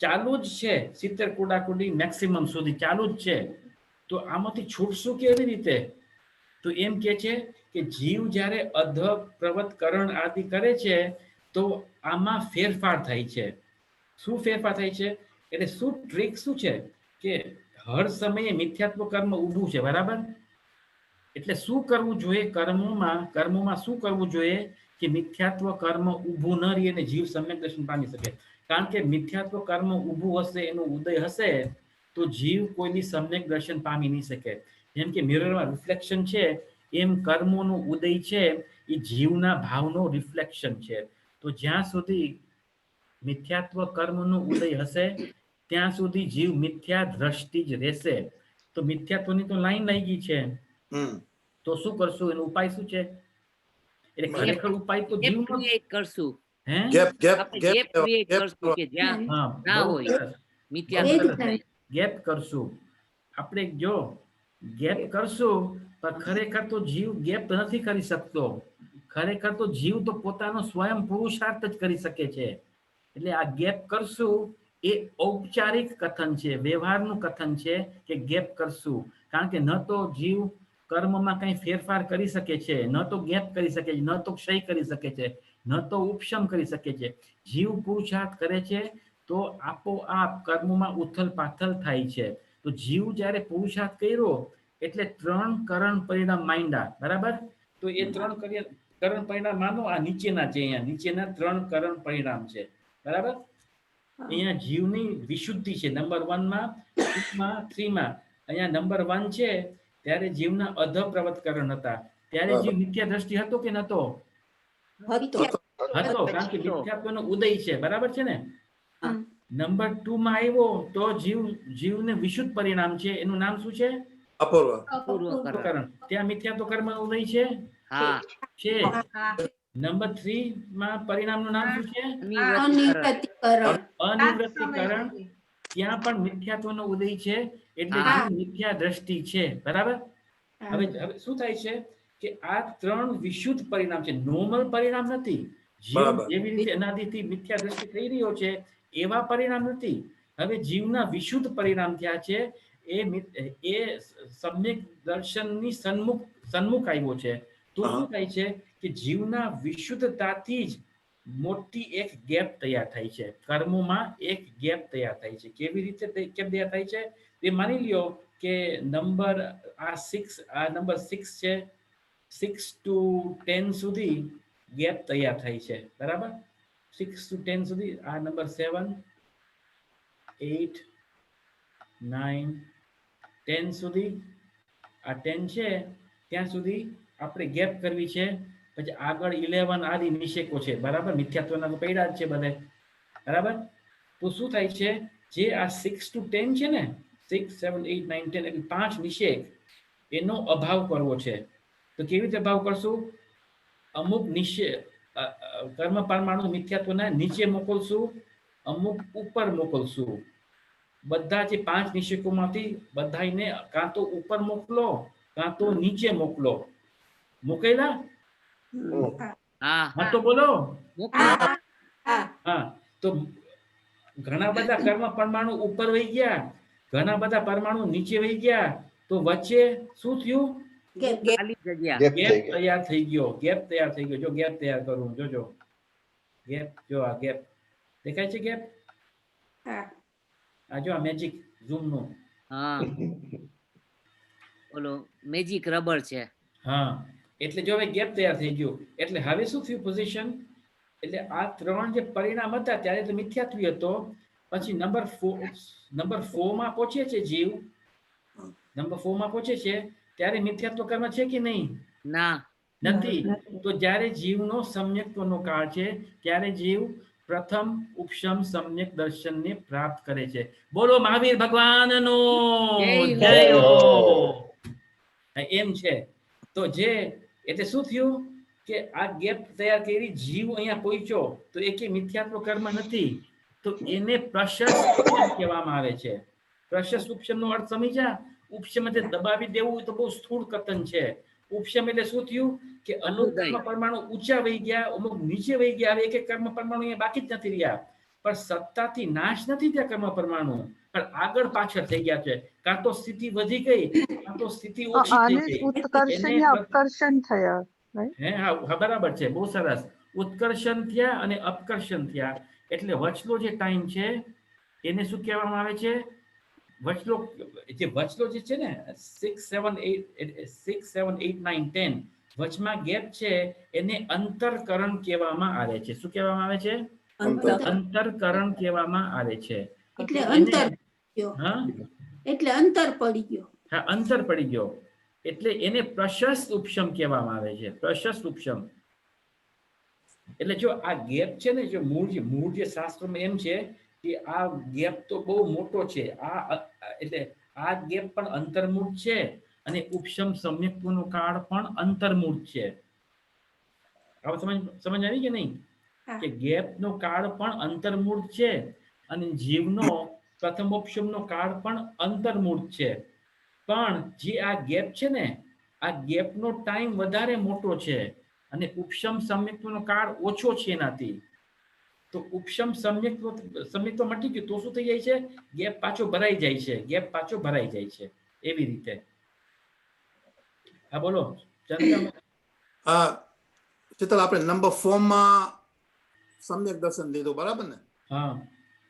S2: ચાલુ જ છે. 70 કુડાકુડી મેક્સિમમ સુધી ચાલુ જ છે. તો આમાંથી છૂટશું કેવી રીતે? તો એમ કે છે કે જીવ જ્યારે અધ પ્રવતકરણ આદિ કરે છે તો આમાં ફેરફાર થાય છે. શું ફેરફાર થાય છે? એટલે શું ટ્રીક શું છે કે હર સમયે મિથ્યાત્વ કર્મ ઊભું છે. બરાબર? એટલે શું કરવું જોઈએ કર્મોમાં શું કરવું જોઈએ કે મિથ્યાત્વ કર્મ ઊભું ન રહે અને જીવ સમ્યક દર્શન પામી શકે. કારણ કે મિથ્યાત્વ કર્મ ઊભું હશે, એનું ઉદય હશે તો જીવ કોઈની સમ્યક દર્શન પામી નહીં શકે. જેમ કે મિરરમાં રિફ્લેક્શન છે એમ કર્મોનું ઉદય છે એ જીવના ભાવનો રિફ્લેક્શન છે. તો જ્યાં સુધી મિથ્યાત્વ કર્મનો ઉદય હશે ત્યાં સુધી જીવ મિથ્યા દ્રષ્ટિ જ રહેશે. તો મિથ્યાત્વની તો લાઈન લાગી ગઈ છે. તો શું કરશું? એનો ઉપાય શું છે? એટલે ખરેખર ઉપાય તો જીવ
S4: ક્રિએટ કરશું.
S2: હે
S8: ગેપ
S4: આપણે ગેપ ક્રિએટ કરશું કે જ્યાં
S2: હા
S4: ના
S2: બહુ
S4: હોય
S2: સરસ.
S4: મિથ્યાત્વ.
S2: ગેપ કરશું. આપણે જો ગેપ કરશું પણ ખરેખર તો જીવ ગેપ નથી કરી શકતો. ખરેખર તો જીવ તો પોતાનો સ્વયં પુરુષાર્થ જ કરી શકે છે. એટલે આ ગેપ કરશું એ ઔપચારિક કથન છે, વ્યવહારનું કથન છે કે ગેપ કરશું. કારણ કે ન તો જીવ કર્મમાં કંઈ ફેરફાર કરી શકે છે, ન તો ગેપ કરી શકે છે, ન તો ક્ષય કરી શકે છે, ન તો ઉપશમ કરી શકે છે. જીવ પુરુષાર્થ કરે છે તો આપોઆપ કર્મોમાં ઉથલ પાથલ થાય છે. તો જીવ જ્યારે પુરુષાર્થ કર્યો એટલે 3 કરણ પરિણામ માંડ્યા. બરાબર? તો એ 3 કરણ પરિણામ માનો આ નીચેના છે. અહીંયા નીચેના 3 કરણ પરિણામ છે. બરાબર? અહીંયા જીવની વિશુદ્ધિ છે નંબર 1 માં, 2 માં, 3 માં. અહીંયા નંબર 1 છે ત્યારે જીવના અધ પ્રવતકરણ હતા. ત્યારે જીવ મિથ્યા દ્રષ્ટિ હતો કે નતો? હતો. કારણ કે મિથ્યાત્વનો ઉદય છે. બરાબર છે ને? નંબર 2 માં આવ્યો તો જીવને વિશુદ્ધ પરિણામ છે. એનું નામ શું છે? અપૂર્વકરણ. ત્યાં મિથ્યાત્વ કર્મનો ઉદય છે.
S4: હા
S2: છે. નંબર 3 માં પરિણામનું નામ શું છે? અનિવૃત્તિકરણ. ત્યાં પણ મિથ્યાત્વનો ઉદય છે એટલે જીવ મિથ્યા દ્રષ્ટિ છે. બરાબર? હવે શું થાય છે કે આ 3 વિશુદ્ધ પરિણામ છે, નોર્મલ પરિણામ નથી. જીવ જેવી રીતે અનાદિથી મિથ્યા દ્રષ્ટિ થઈ રહ્યો છે એવા પરિણામ નથી. હવે જીવના વિશુદ્ધ પરિણામ થયા છે. એ સમ્યક દર્શનની સન્મુખ આવ્યો છે. તો શું થાય છે કે જીવના વિશુદ્ધતાથી જ મોટી એક ગેપ તૈયાર થાય છે. કર્મોમાં એક ગેપ તૈયાર થાય છે. કેવી રીતે કેમ તૈયાર થાય છે? એ માની લ્યો કે નંબર 6 છે. 6 to 10 સુધી ગેપ તૈયાર થાય છે. બરાબર? 6 to 10 સુધી આ નંબર 7, 8, 9, 10 સુધી આ 10 છે ત્યાં સુધી આપણે ગેપ કરવી છે. પછી આગળ 11 આદિ નિષેકો છે. બરાબર? મિથ્યાત્વના તો પડ્યા જ છે બધે. બરાબર? તો શું થાય છે જે આ 6 to 10 છે ને 6, 7, 8, 9, 10 એટલે 5 નિષેધ એનો અભાવ કરવો છે. તો કેવી રીતે અભાવ કરશું? અમુક કર્મ પરમાણુ મિથ્યાત્વના નીચે મોકલશું, અમુક ઉપર મોકલશું. બધા જે 5 નિષેકોમાંથી બધાને કાં તો ઉપર મોકલો કાં તો નીચે મોકલો. મોકલેલા?
S4: હા
S2: હા તો બોલો.
S4: મોકલો.
S2: હા તો ઘણા બધા કર્મ પરમાણુ ઉપર વહી ગયા, ઘણા બધા પરમાણુ નીચે વહી ગયા, તો વચ્ચે શું થયું?
S4: ખાલી જગ્યા.
S2: ગેપ તૈયાર થઈ ગયો. ગેપ તૈયાર થઈ ગયો. જો ગેપ તૈયાર કરું, જોજો ગેપ. જો આ ગેપ દેખાય છે? ગેપ
S6: હા
S2: આ જો આ મેજિક ઝૂમ નું.
S4: હા ઓલો મેજિક રબર છે.
S2: હા એટલે જો હવે ગેપ તૈયાર થઈ ગયો. એટલે હવે શું થયું પોઝિશન? એટલે આ 3 જે પરિણામ હતા ત્યારે તો મિથ્યાત્વી હતો. પછી નંબર 4 માં પહોંચે છે જીવ, નંબર 4 માં પહોંચે છે ત્યારે મિથ્યાત્વ કર્મ છે કે નહીં?
S4: ના
S2: નથી. તો જ્યારે જીવનો સમ્યક્ત્વનો કાળ છે ત્યારે જીવ પ્રથમ ઉપશમ સમ્યક દર્શનને પ્રાપ્ત કરે છે. બોલો મહાવીર ભગવાનનો
S4: જય
S2: જય
S4: હો.
S2: હો. એમ છે. તો જે એટલે શું થયું કે આ ગેપ તૈયાર કરી જીવ અહીંયા પહોંચ્યો તો એ કે મિથ્યાત્વ કર્મ નથી, તો એને પ્રશસ્ત ઉપશમ કહેવામાં આવે છે. પ્રશસ્ત ઉપશમનો અર્થ સમજ્યા? ઉપશમ એટલે દબાવી દેવું તો બહુ સ્થૂળ કથન છે. ઉપશમ એટલે શું થયું કે અમુક કર્મ પરમાણુ ઊંચા વહી ગયા, અમુક નીચે વહી ગયા. હવે એક એક કર્મ પરમાણુ અહીંયા બાકી જ નથી રહ્યા. પણ સત્તાથી નાશ નથી થયા કર્મ પરમાણુ, પણ આગળ પાછળ થઈ ગયા છે. કાં તો સ્થિતિ વધી ગઈ કાં તો સ્થિતિ ઓછી થઈ
S5: આને
S2: ગઈ.
S5: ઉત્કર્ષણ યા અપકર્ષણ થયા.
S2: હે હા બરાબર છે, બહુ સરસ. ઉત્કર્ષણ થયા અને અપકર્ષણ થયા. એટલે વચલો જે ટાઈમ છે એને શું કહેવામાં આવે છે? વચલો જે છે ને 6, 7, 8, 9, 10 વચમાં ગેપ છે એને અંતરકરણ કહેવામાં આવે છે. શું કહેવામાં આવે છે? અંતરકરણ કહેવામાં આવે છે.
S6: એટલે અંતર ગયો.
S2: હા
S6: એટલે અંતર પડી ગયો.
S2: હા અંતર પડી ગયો. એટલે એને પ્રશસ્ત ઉપશમ કહેવામાં આવે છે. પ્રશસ્ત ઉપશમ. એટલે જો આ ગેપ છે ને, જો મૂળ જે શાસ્ત્રોમાં એમ છે કે આ ગેપ તો બહુ મોટો છે. એટલે આ ગેપ પણ અંતર્મુખ છે અને ઉપશમ સમ્યક્ત્વનો કાળ પણ અંતર્મુખ છે. હવે સમજ આવી કે નહીં? કે ગેપનો કાળ પણ અંતર્મૂળ છે અને જીવનો પ્રથમ ઉપશમનો કાળ પણ અંતર્મૂળ છે. પણ જે આ ગેપ છે ને, આ ગેપનો ટાઈમ વધારે મોટો છે અને ઉપશમ સમ્યક્ત્વનો કાળ ઓછો છે એનાથી. તો ઉપશમ સમ્યક્ત્વ મટી ગયું તો શું થઈ જાય છે? ગેપ પાછો ભરાઈ જાય છે. ગેપ પાછો ભરાઈ જાય છે. એવી રીતે. હા બોલો
S8: ચિતલ, આપણે નંબર 4 માં સમ્યક દર્શન લીધું, બરાબર ને?
S2: હા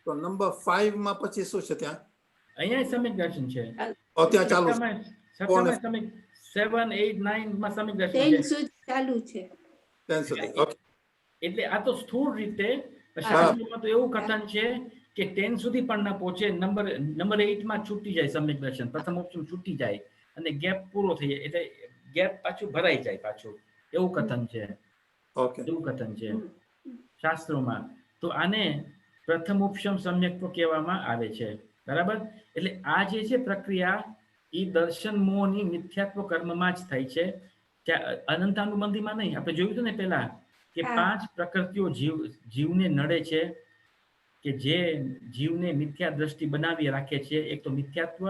S8: તો નંબર 5 માં પછી શું છે ત્યાં?
S2: અહીંયા સમ્યક દર્શન છે.
S8: ત્યાં ચાલુ છે.
S2: 7, 8, 9 માં સમ્યક દર્શન
S6: 10
S2: છે.
S6: સુધી ચાલુ છે.
S8: 10 સુધી. ઓકે.
S2: એટલે આ તો સ્થૂળ રીતે શાસ્ત્રોમાં તો એવું કથન છે કે 10 સુધી પણ ન પહોંચે. નંબર 8 માં છૂટી જાય સમ્યક દર્શન, પ્રથમ ઓપ્શન છૂટી જાય અને ગેપ પૂરો થઈ જાય. એટલે ગેપ પાછું ભરાઈ જાય પાછું. એવું કથન છે.
S8: ઓકે.
S2: એવું કથન છે શાસ્ત્રોમાં. તો આને પ્રથમ ઉપશમ સમ્યક્ત્વ કહેવામાં આવે છે. બરાબર? એટલે આ જે છે પ્રક્રિયા એ દર્શન મોહની મિથ્યાત્વ કર્મમાં જ થાય છે. અનંતાનુબંધીમાં નહીં. આપણે જોયું હતું ને પેલા કે 5 પ્રકૃતિઓ જીવને નડે છે, કે જે જીવને મિથ્યા દ્રષ્ટિ બનાવી રાખે છે. એક તો મિથ્યાત્વ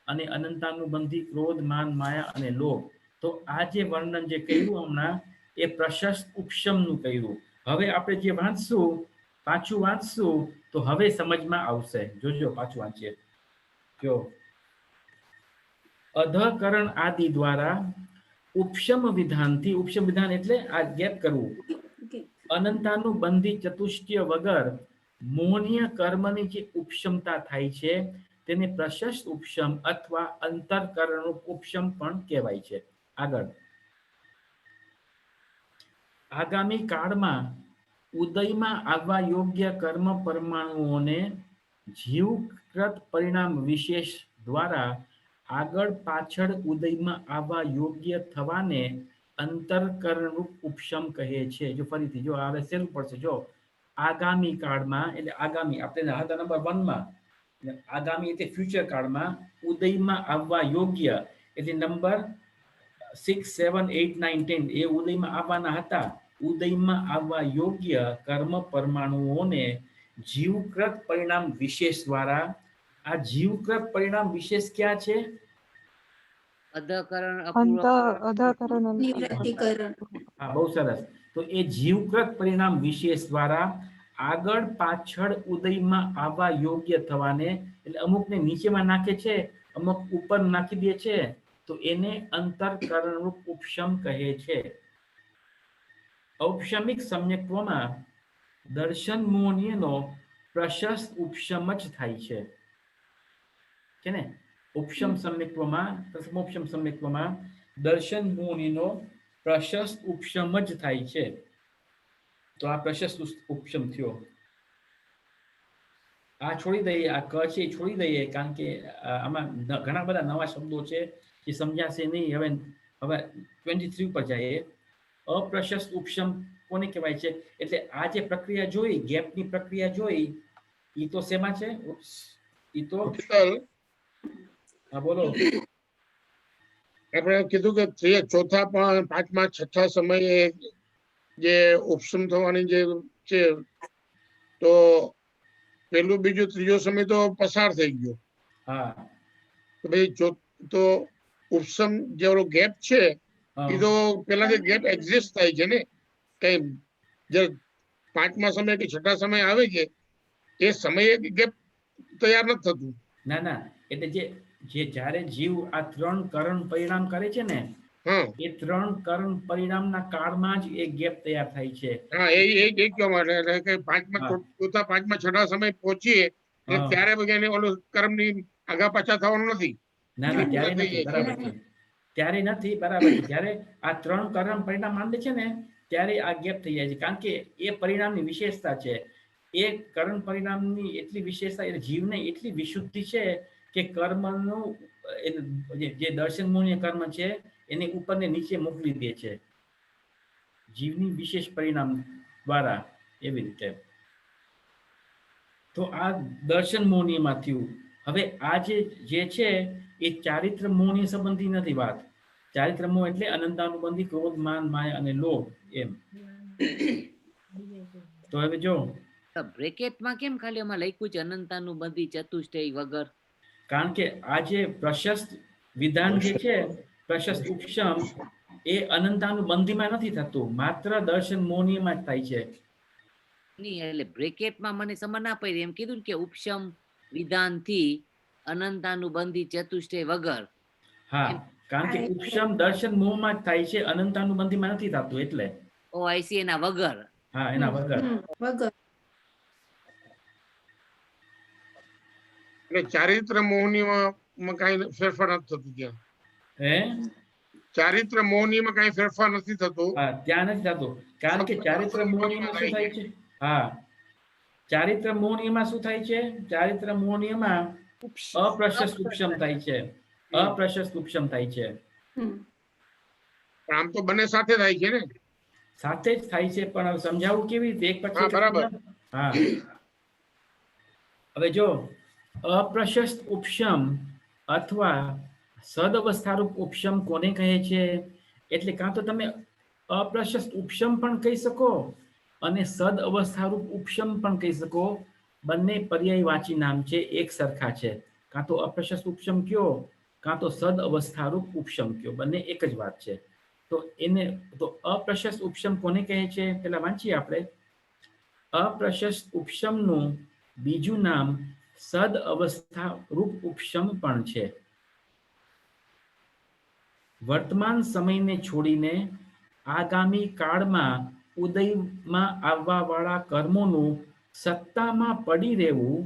S2: અને અનંતાનુબંધી ક્રોધ, માન, માયા અને લોભ. તો આ જે વર્ણન જે કર્યું હમણાં એ પ્રશસ્ત ઉપશમનું કર્યું. હવે આપણે જે પાછું વાંચશું તો હવે સમજમાં આવશે. જોજો પાછું વાંચીએ. જો અધકરણ આદિ દ્વારા ઉપશમ વિધાનથી, ઉપશમ વિધાન એટલે આ ગેપ કરવું, અનંતાનુબંધી ચતુષ્ટય વગર મોહનીય કર્મની જે ઉપશમતા થાય છે તેને પ્રશસ્ત ઉપશમ અથવા અંતરકરણ ઉપશમ પણ કહેવાય છે. આગળ આગામી કાળમાં ઉદયમાં આવવા યોગ્ય કર્મ પરમાણુઓને જીવકૃત પરિણામ વિશેષ દ્વારા આગળ પાછળ ઉદયમાં આવવા યોગ્ય થવાને અંતરકરણ ઉપશમ કહે છે. જો ફરીથી જો આવે સહેલું પડશે. જો આગામી કાળમાં એટલે આગામી આપણે હતા નંબર 1 માં અને આગામી એટલે ફ્યુચર કાળમાં ઉદયમાં આવવા યોગ્ય એટલે નંબર 6, 7, 8, 9, 10 એ ઉદયમાં આવવાના હતા. ઉદયમાં આવવા યોગ્ય કર્મ પરમાણુઓને જીવકૃત પરિણામ વિશેષ દ્વારા, આ જીવકૃત પરિણામ વિશેષ ક્યાં છે?
S4: અધકરણ
S5: અધકરણ
S6: નિવૃત્તિકરણ.
S2: હા, બહુ સરસ. તો એ જીવકૃત પરિણામ વિશેષ દ્વારા આગળ પાછળ ઉદયમાં આવવા યોગ્ય થવાને, એટલે અમુકને નીચેમાં નાખે છે, અમુક ઉપર નાખી દે છે, તો એને અંતરકરણરૂપ ઉપશમ કહે છે. ઔપશમિક સમ્યક્ત્વમાં દર્શન મોહનીયનો પ્રશસ્ત ઉપશમ જ થાય છે ને? ઉપશમ સમ્યક્ત્વમાં, પ્રથમોપશમ સમ્યક્ત્વમાં દર્શન મોહનીનો પ્રશસ્ત ઉપશમ જ થાય છે. તો આ પ્રશસ્ત ઉપશમ થયો. આ છોડી દઈએ, આ ક છે એ છોડી દઈએ, કારણ કે આમાં ઘણા બધા નવા શબ્દો છે જે સમજાશે નહીં. હવે 23 ઉપર જઈએ. અપ્રશસ્ત ઉપશમ કોને કહેવાય છે? એટલે આ જે પ્રક્રિયા જોઈ, ગેપની પ્રક્રિયા જોઈ, એ તો શેમાં છે? એ તો હા, બોલો.
S10: આપણે કીધું કે ચોથા, પાંચમા, છઠ્ઠા સમયે જે ઉપશમ થવાની જે છે, તો પેલું, બીજું, ત્રીજો સમય તો પસાર થઈ ગયો.
S2: હા,
S10: તો ભાઈ તો ઉપશમ જે ઓલો ગેપ છે એ તો પેલા ગેપ એક્ઝિસ્ટ થાય છે ને, કઈ જે પાંચમા સમય કે છઠ્ઠા સમય આવે છે એ સમયે ગેપ તૈયાર નથી થતું.
S2: ના ના, એટલે જે જ્યારે જીવ આ 3 કરણ પરિણામ કરે છે ને, એ 3 કરણ પરિણામના કાળમાં જ એ ગેપ તૈયાર થાય છે.
S10: હા, એ કહેવા માટે કે ચોથા, પાંચમા, છઠ્ઠા સમય પહોંચીએ ત્યારે બધાને ઓલું કર્મની આગા પાછા થવાનું નથી.
S2: ના ના, ત્યારે નથી. બરાબર છે, ત્યારે નથી. બરાબર છે. જ્યારે આ 3 કરણ પરિણામ માંડે છે ને, ત્યારે આ ગેપ થઈ જાય છે, કારણ કે એ પરિણામની વિશેષતા છે. એ કરણ પરિણામની એટલી વિશેષતા, એટલે જીવને એટલી વિશુદ્ધિ છે કે કર્મનું જે દર્શન મોહનીય કર્મ છે એને ઉપર ને નીચે મોકલી દે છે, જીવની વિશેષ પરિણામ દ્વારા. એવી રીતે તો આ દર્શન મોહનીયમાં થયું. હવે આ જે છે એ ચારિત્ર મોહની સંબંધી નથી વાત. ચારિત્ર મોહ એટલે અનંતાનુબંધી ક્રોધ, માન, માયા અને લોભ, એમ. તો હવે જો
S4: બ્રેકેટમાં કેમ ખાલી એમાં લખ્યું છે અનંતાનુબંધી ચતુષ્ટય વગર?
S2: કારણ કે આ જે પ્રશસ્ત વિધાન જે છે, પ્રશસ્ત ઉપશમ, એ અનંતાનુબંધીમાં નથી થતું, માત્ર દર્શન મોહનીયમાં જ થાય છે.
S4: નહીં, એટલે બ્રેકેટમાં મને સમજ ના પડી. એમ કીધું કે ઉપશમ વિધાનથી અનંતાનુબંધી ચતુષ્ટય વગર.
S2: હા, કારણ કે ઉપશમ દર્શન મોહમાં જ થાય છે, અનંતાનુબંધીમાં નથી થતું, એટલે.
S4: ઓ આઈ સી, એના વગર.
S2: હા, એના વગર.
S10: એટલે ચારિત્ર મોહનીમાં કઈ ફેરફાર નથી થતું ત્યાં.
S2: હે?
S10: ચારિત્ર મોહનીમાં કઈ ફેરફાર નથી થતું.
S2: હા, ત્યાં નથી થતું, કારણ કે ચારિત્ર મોહનીયમાં શું થાય છે? હા, ચારિત્ર મોહનીયમાં શું થાય છે? ચારિત્ર મોહનીયમાં અપ્રશસ્ત ઉપશમ થાય છે. અપ્રશસ્ત ઉપશમ થાય છે.
S10: આમ તો બંને સાથે થાય છે ને?
S2: સાથે જ થાય છે, પણ સમજાવવું કેવી રીતે? એક પછી
S10: બરાબર.
S2: હા, હવે જો અપ્રશસ્ત ઉપશમ અથવા સદઅવસ્થારૂપ ઉપશમ કોને કહે છે? એટલે કાં તો તમે અપ્રશસ્ત ઉપશમ પણ કહી શકો અને સદ અવસ્થારૂપ ઉપશમ પણ કહી શકો. બંને પર્યાયવાચી નામ છે, એક સરખા છે. કાં તો અપ્રશસ્ત ઉપશમ કયો, કાં તો સદ અવસ્થારૂપ ઉપશમ કયો, બંને એક જ વાત છે. તો અપ્રશસ્ત ઉપશમ કોને કહે છે? પેલા વાંચીએ આપણે. અપ્રશસ્ત ઉપશમનું બીજું નામ સદ અવસ્થા રૂપ ઉપશમ પણ છે. વર્તમાન સમયને છોડીને આગામી કાળમાં ઉદયમાં આવવા વાળા કર્મોનું સત્તામાં પડી રહેવું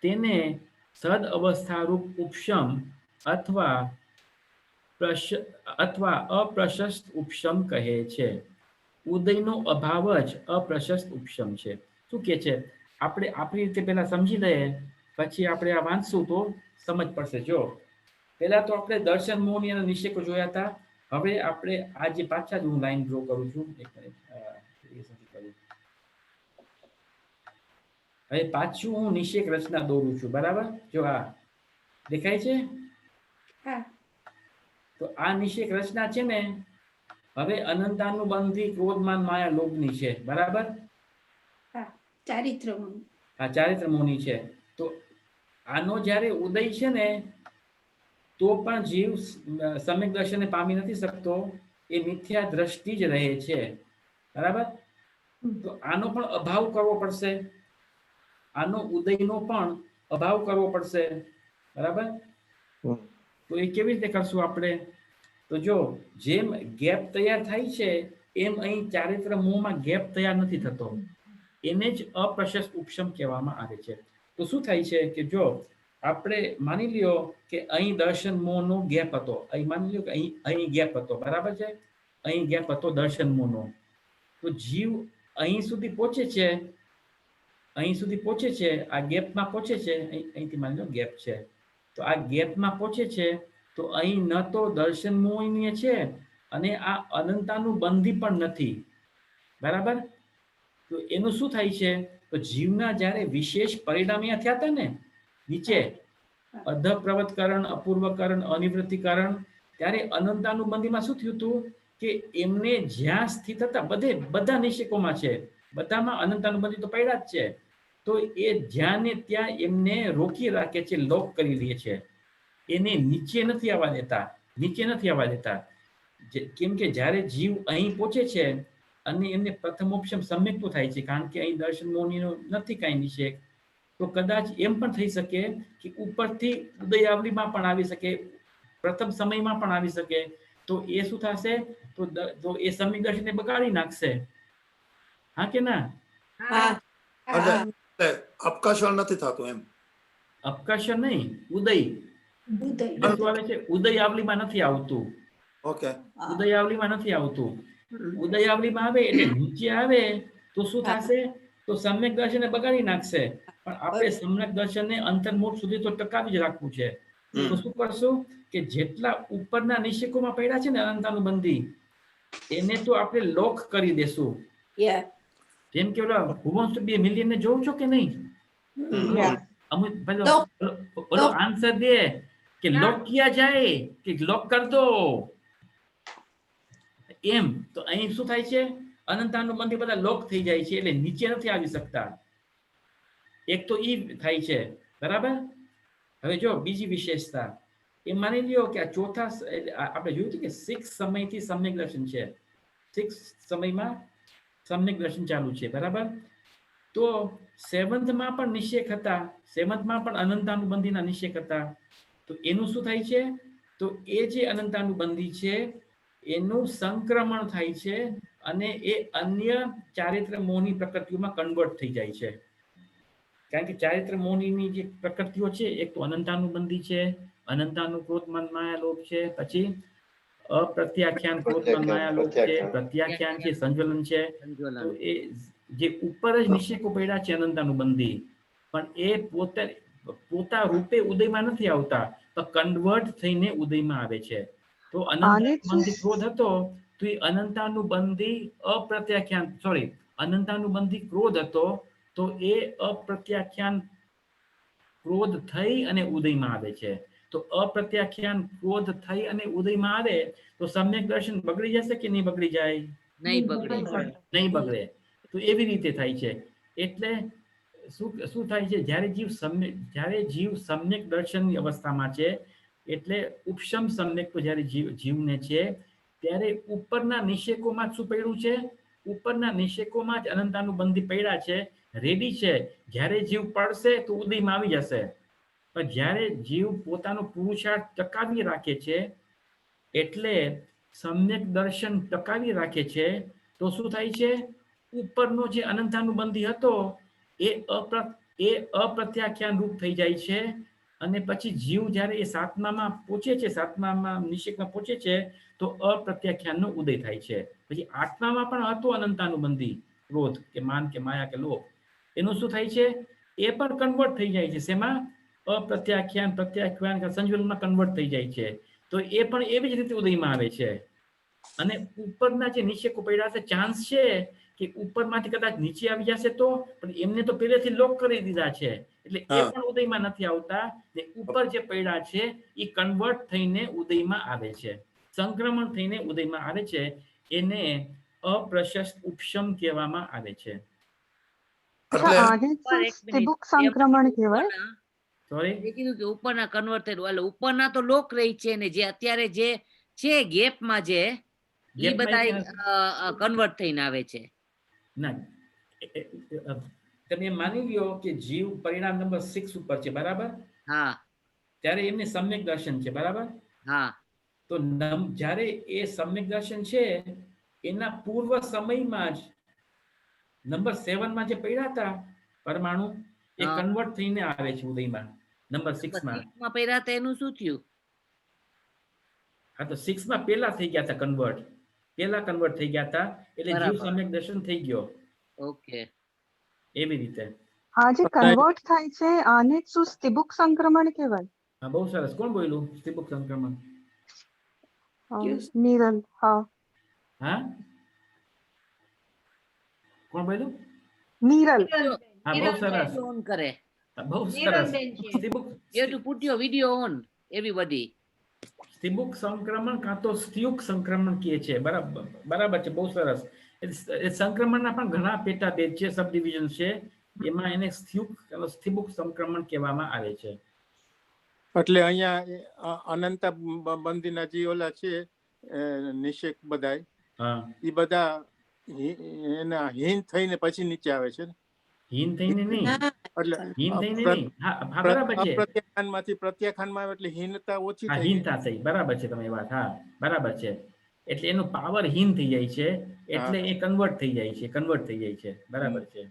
S2: તેને સદ અવસ્થારૂપ ઉપશમ અથવા અપ્રશસ્ત ઉપશમ કહે છે. ઉદયનો અભાવ જ અપ્રશસ્ત ઉપશમ છે. શું કે છે? આપણે આપણી રીતે પહેલા સમજી લઈએ, પછી આપણે આ વાંચશું તો સમજ પડશે. જો પહેલા તો આપણે દર્શન મોહની અને નિષેકો જોયા હતા. હવે આપણે આ જે પાછા જ હું લાઈન ડ્રો કરું છું, એક મિનિટ. હવે પાછું હું નિષેક રચના દોરું છું, બરાબર? જો આ દેખાય છે?
S6: હા
S2: તો આ નિષેક રચના છે ને, હવે અનંતાનુબંધી ક્રોધમાન માયા લોભની છે, બરાબર?
S6: હા ચારિત્ર મુનિ.
S2: આ ચારિત્ર મૌની છે. તો આનો જ્યારે ઉદય છે ને, તો પણ જીવ સમ્યક દર્શનને પામી નથી શકતો, એ મિથ્યા દ્રષ્ટિ જ રહે છે, બરાબર? તો આનો પણ અભાવ કરવો પડશે, આનો ઉદયનો પણ અભાવ કરવો પડશે, બરાબર? તો એ કેવી રીતે કરશું આપણે? તો જો જેમ ગેપ તૈયાર થાય છે, એમ અહીં ચારિત્ર મોહમાં ગેપ તૈયાર નથી થતો, એને જ અપ્રશસ્ત ઉપશમ કહેવામાં આવે છે. તો શું થાય છે કે જો આપણે માની લ્યો કે અહીં દર્શન મોહનો ગેપ હતો, અહીં માની લ્યો કે અહીં ગેપ હતો, બરાબર છે? અહીં ગેપ હતો દર્શન મોહનો. તો જીવ અહીં સુધી પહોંચે છે, અહીં સુધી પહોંચે છે, આ ગેપમાં પહોંચે છે, અહીંથી માની લો ગેપ છે, તો આ ગેપમાં પહોંચે છે, તો અહીં ન તો દર્શન મોહિની છે અને આ અનંતાનું બંધી પણ નથી, બરાબર? તો એનું શું થાય છે? તો જીવના જ્યારે વિશેષ પરિણામિયા થયા હતા ને નીચે, અધપ્રવતકરણ, અપૂર્વકરણ, અનિવૃત્તિકરણ, ત્યારે અનંતાનુબંધીમાં શું થયું હતું કે એમને જ્યાં સ્થિત હતા, બધા નિષેકોમાં છે, બધામાં અનંતાનુબંધી તો પડ્યા જ છે, તો એ જ્યાં ને ત્યાં એમને રોકી રાખે છે, લોક કરી લે છે, એને નીચે નથી આવવા દેતા. કેમ કે જ્યારે જીવ અહીં પહોંચે છે અને એમને પ્રથમ ઉપશમ સમ્યક્ત થાય છે, કારણ કે અહીં દર્શન મોહનીનો નથી કાંઈ નિષેક, તો કદાચ એમ પણ થઈ શકે કે ઉપરથી ઉદયાવલીમાં પણ આવી શકે, પ્રથમ સમયમાં પણ આવી શકે. તો એ શું થશે? તો એ સમ્યક દર્શનને બગાડી નાખશે, હા કે ના?
S7: હા
S8: એટલે અપકર્ષણ નથી થતું એમ.
S2: અપકર્ષણ નહીં, ઉદય આવે છે, ઉદયાવલીમાં નથી આવતું.
S8: ઓકે,
S2: ઉદયાવલીમાં નથી આવતું. ઉદયાવલીમાં આવે એટલે નીચે આવે તો શું થશે? તો સમ્યક દર્શનને બગાડી નાખશે. પણ આપણે સમ્યક દર્શનને અંતર્મુખ સુધી તો ટકાવી જ રાખવું છે. તો શું કરશું કે જેટલા ઉપરના નિષેકોમાં પડ્યા છે ને અનંતાનુબંધી, એને તો આપણે લોક કરી દેશું. જેમ કે ઓલા Who Wants to Be a Millionaire ને જોઉં છો કે નહીં? અમુક પેલો આન્સર દે કે લોક કિયા જાય કે લોક કર દો, એમ. તો અહીં શું થાય છે? અનંતાનુબંધી બધા લોક થઈ જાય છે, એટલે નીચે નથી આવી શકતા. એક તો ઈ થાય છે, બરાબર? હવે જો બીજી વિશેષતા એ માની લ્યો કે આ ચોથા આપણે જોયું હતું કે 6 સમયથી સમ્યક દર્શન છે, 6 સમયમાં સમ્યક દર્શન ચાલુ છે, બરાબર? તો 7th-માં પણ નિષેક હતા, 7th-માં પણ અનંતાનુબંધીના નિષેક હતા. તો એનું શું થાય છે? તો એ જે અનંતાનુબંધી છે એનું સંક્રમણ થાય છે અને એ અન્ય ચારિત્ર મોહની પ્રકૃતિઓમાં કન્વર્ટ થઈ જાય છે. કારણ કે ચારિત્ર મોહની જે પ્રકૃતિઓ છે, એક તો અનંતાનુબંધી છે, અનંતાનું ક્રોધમાન માયા લોભ છે, પછી અપ્રત્યાખ્યાન ક્રોધમાન માયા લોભ છે, પ્રત્યાખ્યાન છે, સંજ્વલન છે. તો એ જે ઉપર જ નિષેકો પડ્યા છે અનંતાનુબંધી, પણ એ પોતા રૂપે ઉદયમાં નથી આવતા, તો કન્વર્ટ થઈને ઉદયમાં આવે છે. તો અનંતાનુબંધી ક્રોધ હતો તો એ અનંતાનુબંધી ક્રોધ હતો, તો એ અપ્રત્યાખ્યાન ક્રોધ થઈ અને ઉદયમાં આવે છે. તો અપ્રત્યાખ્યાન ક્રોધ થઈ અને ઉદયમાં આવે તો સમ્યક દર્શન બગડી જશે કે નહીં બગડી જાય? નહીં બગડે. તો એવી રીતે થાય છે. એટલે શું થાય છે? જ્યારે જીવ સમ્યક દર્શનની અવસ્થામાં છે, એટલે ઉપશમ સમ્યક તો જ્યારે જીવને છે, ત્યારે ઉપરના નિષેકોમાં શું પડ્યું છે? ઉપરના નિષેકોમાં જ અનંતાનુબંધી પડ્યા છે, રેડી છે. જ્યારે જીવ પડશે તો ઉદયમાં આવી જશે. પણ જ્યારે જીવ પોતાનો પુરુષાર્થ ટકાવી રાખે છે, એટલે સમ્યક દર્શન ટકાવી રાખે છે, તો શું થાય છે? ઉપરનો જે અનંતાનુબંધી હતો એ અપ્રત્યાખ્યાન રૂપ થઈ જાય છે. અને પછી જીવ જ્યારે એ 7મામાં પહોંચે છે, 7મામાં નિષેકમાં પહોંચે છે, તો અપ્રત્યાખ્યાનનો ઉદય થાય છે. પછી 8મામાં પણ હતો અનંતાનુબંધી ક્રોધ કે માન કે માયા કે લોભ, એનું શું થાય છે? એ પણ કન્વર્ટ થઈ જાય છે. શેમાં? અપ્રત્યાખ્યાન, પ્રત્યાખ્યાન કે સંજ્વલનમાં કન્વર્ટ થઈ જાય છે. તો એ પણ એવી જ રીતે ઉદયમાં આવે છે. અને ઉપરના જે નિષેકો પડ્યા છે, ચાન્સ છે કે ઉપરમાંથી કદાચ નીચે આવી જશે તો, પણ એમને તો પહેલેથી લોક કરી દીધા છે એટલે એ
S8: હા.
S2: પણ ઉદયમાં નથી આવતા. ને ઉપર જે પડ્યા છે એ કન્વર્ટ થઈને ઉદયમાં આવે છે, સંક્રમણ થઈને ઉદયમાં આવે છે. એને અપ્રશસ્ત ઉપશમ કહેવામાં આવે છે.
S5: અચ્છા,
S8: એટલે
S5: આને
S4: ઉપર
S5: શું
S4: એક મિનિટ.
S5: સ્તિબુક
S4: એમ
S5: સંક્રમણ
S4: કીધું
S5: કહેવાય?
S4: ઉપરના-
S2: સોરી,
S4: એ કીધું કે ઉપરના કન્વર્ટ થયેલું એટલે ઉપરના તો લોક રહી છે ને જે અત્યારે જે છે ગેપમાં જે એ
S2: ગેપમાં
S4: બધા કન્વર્ટ થઈને આવે છે.
S2: ના, તમે માની લ્યો કે જીવ પરિણામ નંબર 6 ઉપર છે, બરાબર?
S4: હા
S2: ત્યારે એમને સમ્યક દર્શન છે, બરાબર?
S4: હા
S2: તો જ્યારે એ સમ્યક દર્શન છે એના પૂર્વ સમયમાં જ નંબર 7 માં જે પડ્યા હતા પરમાણુ, એ
S4: હા.
S2: કન્વર્ટ થઈને આવે છે ઉદયમાં નંબર 6 માં.
S4: માં પહેર્યા હતા એનું શું થયું?
S2: હા, તો 6 માં પેલા થઈ ગયા હતા કન્વર્ટ, પેલા કન્વર્ટ થઈ ગયા હતા એટલે જીવ
S4: બરાબર.
S2: સમ્યક દર્શન થઈ ગયો.
S4: ઓકે.
S2: એવી રીતે.
S5: આ જે કન્વર્ટ થાય છે આને શું સ્તિબુક સંક્રમણ કહેવાય?
S2: હા, બહુ સરસ. કોણ બોલ્યું સ્તિબુક સંક્રમણ?
S5: નીરલ. હા,
S2: હા, કોણ બોલ્યું?
S5: નીરલ.
S2: હા, બહુ સરસ.
S4: Video on કરે.
S2: બહુ સરસ.
S9: નિરલબેન છે.
S2: સ્તિબુક
S4: You have to put your video on, everybody.
S2: સ્તિબુક સંક્રમણ કાં તો સ્ત્યુક સંક્રમણ કહે છે, બરાબર? બરાબર છે, બહુ સરસ. એ સંક્રમણના પણ ઘણા પેટા ભેદ છે, સબ ડિવિઝન છે. એમાં એને સ્તિબુક સંક્રમણ કહેવામાં આવે છે.
S11: એટલે અહીંયા અનંતા બંધીના જે ઓલા છે નિષેક બધાય,
S2: હા,
S11: એ બધા એના હીન થઈને પછી નીચે આવે છે ને?
S2: હીન થઈને નહીં,
S11: એટલે
S2: હીન થઈને નહીં. હા, હા, બરાબર છે.
S11: અપ્રત્યાખાનમાંથી પ્રત્યાખાનમાં આવે એટલે હીનતા ઓછી
S2: હા,
S11: થઈ જાય.
S2: હીનતા થઈ, બરાબર છે તમારી વાત. હા, બરાબર છે. એટલે એનું પાવર હીન થઈ જાય છે, એટલે એ કન્વર્ટ થઈ જાય છે, કન્વર્ટ થઈ જાય છે. બરાબર છે.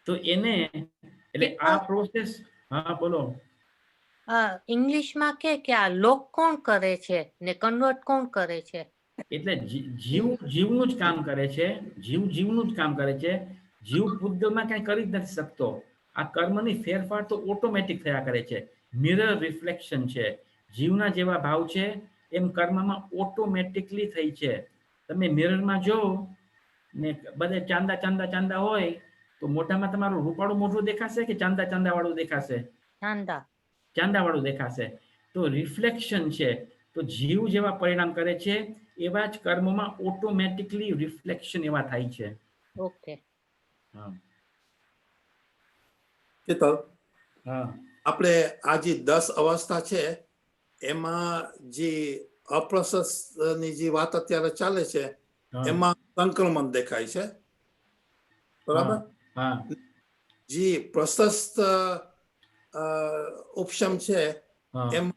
S2: તો એને એટલે આ પ્રોસેસ. હા, બોલો.
S12: ઇંગ્લિશમાં કે આ લોક કોણ કરે છે ને કન્વર્ટ કોણ કરે છે?
S2: એટલે જીવનું જ કામ કરે છે, જીવનું જ કામ કરે છે. જીવ પૂતગલમાં કઈ કરી જ નથી શકતો. આ કર્મની ફેરફાર તો ઓટોમેટિક થયા કરે છે. મિરર રિફ્લેક્શન છે. જીવના જેવા ભાવ છે એમ કર્મમાં ઓટોમેટિકલી થઈ છે. તમે મિરરમાં જો ને બધે ચાંદા ચાંદા ચાંદા હોય તો મોઢામાં તમારું રૂપાળું મોઢું દેખાશે કે ચાંદા ચાંદા વાળું દેખાશે?
S12: ચાંદા.
S2: ચાંદા વાળું દેખાશે. તો રિફ્લેક્શન છે. તો જીવ જેવા પરિણામ કરે છે એવા જ કર્મમાં ઓટોમેટિકલી રિફ્લેક્શન એવા થાય છે.
S12: ઓકે.
S2: હા,
S8: શીતલ,
S2: હા,
S8: આપણે આ જે 10 અવસ્થા છે એમાં જે અપ્રશસ્તની જે વાત અત્યારે ચાલે છે
S2: હા,
S8: એમાં સંક્રમણ દેખાય છે, બરાબર?
S2: હા,
S8: જે પ્રશસ્ત ઉપશમ છે
S2: હા.
S8: એમ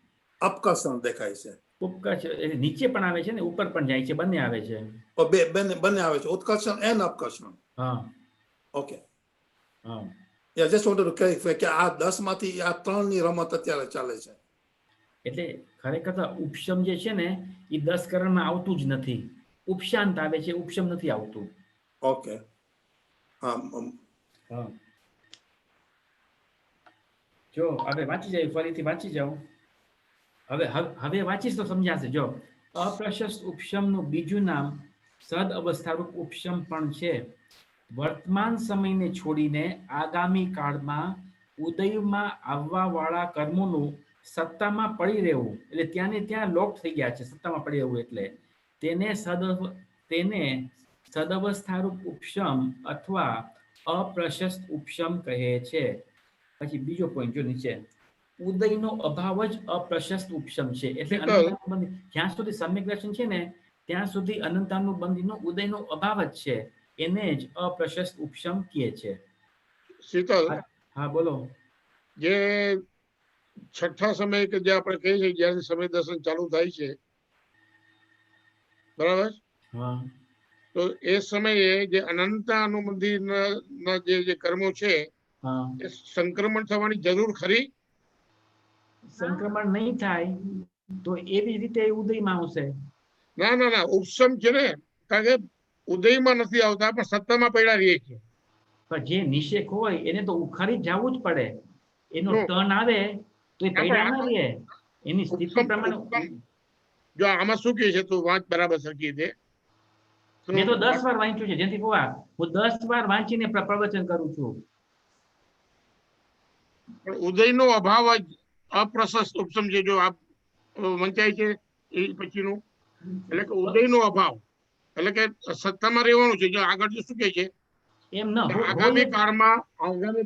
S8: અપકર્ષણ દેખાય છે.
S2: ઉપકર્ષ એટલે નીચે પણ આવે છે ને ઉપર પણ જાય છે, બંને આવે છે.
S8: તો બંને આવે છે, ઉત્કર્ષણ એન્ડ અપકર્ષણ.
S2: હા,
S8: ઓકે.
S2: હા.
S8: Yeah, just wanted to clarify કે આ 10 માંથી આ 3 ની રમત અત્યારે ચાલે છે.
S2: એટલે ખરેખર તો ઉપશમ જે છે ને એ 10 કરણમાં આવતું જ નથી. ઉપશાંત આવે છે, ઉપશમ નથી આવતું.
S8: ઓકે. હા.
S2: હા. જો હવે વાંચી જાય, ફરીથી વાંચી જાઉં. હવે વાંચીશ તો સમજાશે. જો અપ્રશસ્ત ઉપશમનું બીજું નામ સદ અવસ્થારૂપ ઉપશમ પણ છે. વર્તમાન સમયને છોડીને આગામી કાળમાં ઉદયમાં આવવા વાળા કર્મોનું સત્તામાં પડી રહેવું, એટલે ત્યાં ને ત્યાં લોક થઈ ગયા છે, સત્તામાં પડી રહેવું, એટલે તેને સદઅવસ્થારૂપ ઉપશમ અથવા અપ્રશસ્ત ઉપશમ કહે છે. પછી બીજો પોઈન્ટ જો નીચે, ઉદયનો અભાવ જ અપ્રશસ્ત ઉપશમ છે. એટલે અનંતાનુબંધી જ્યાં સુધી સમ્યક દર્શન છે ને ત્યાં સુધી અનંતાનુબંધીનો ઉદયનો અભાવ જ છે. એને જ અપ્રશસ્ત ઉપશમ કહે છે.
S10: શીતલ,
S2: હા, બોલો.
S10: જે છઠ્ઠા સમય કે જે આપણે કહીએ છીએ જ્યારે સમય દર્શન ચાલુ થાય છે, બરાબર?
S2: હા.
S10: તો એ સમયે જે અનંતાનુબંધીના જે કર્મો છે એ સંક્રમણ થવાની જરૂર ખરી?
S2: સંક્રમણ નહીં થાય તો એવી રીતે ઉદયમાં આવશે.
S10: ના ના ના, ઉપશમ છે ને, કારણ કે ઉદયમાં નથી આવતા પણ સત્તામાં પડ્યા રહીએ છે.
S2: પણ જે નિષેક હોય એને તો ઉખાડી જવું જ પડે. એનો ટર્ન આવે તો એ પડ્યા ના રહે. એની સ્થિતિ પ્રમાણે.
S10: જો આમાં શું કહે છે તું વાંચ બરાબર સરખી રીતે.
S2: મેં તો 10 વાર વાંચ્યું છે જેથી હું 10 વાર વાંચીને પ્રવચન કરું છું.
S10: પણ ઉદયનો અભાવ જ અપ્રશસ્ત ઉપસમ છે જો આપ વંચાય છે એ પછીનું, એટલે કે ઉદયનો અભાવ એટલે કે સત્તામાં રહેવાનું છે. જો આગળ શું કહે છે
S2: એમ ન
S10: આગામી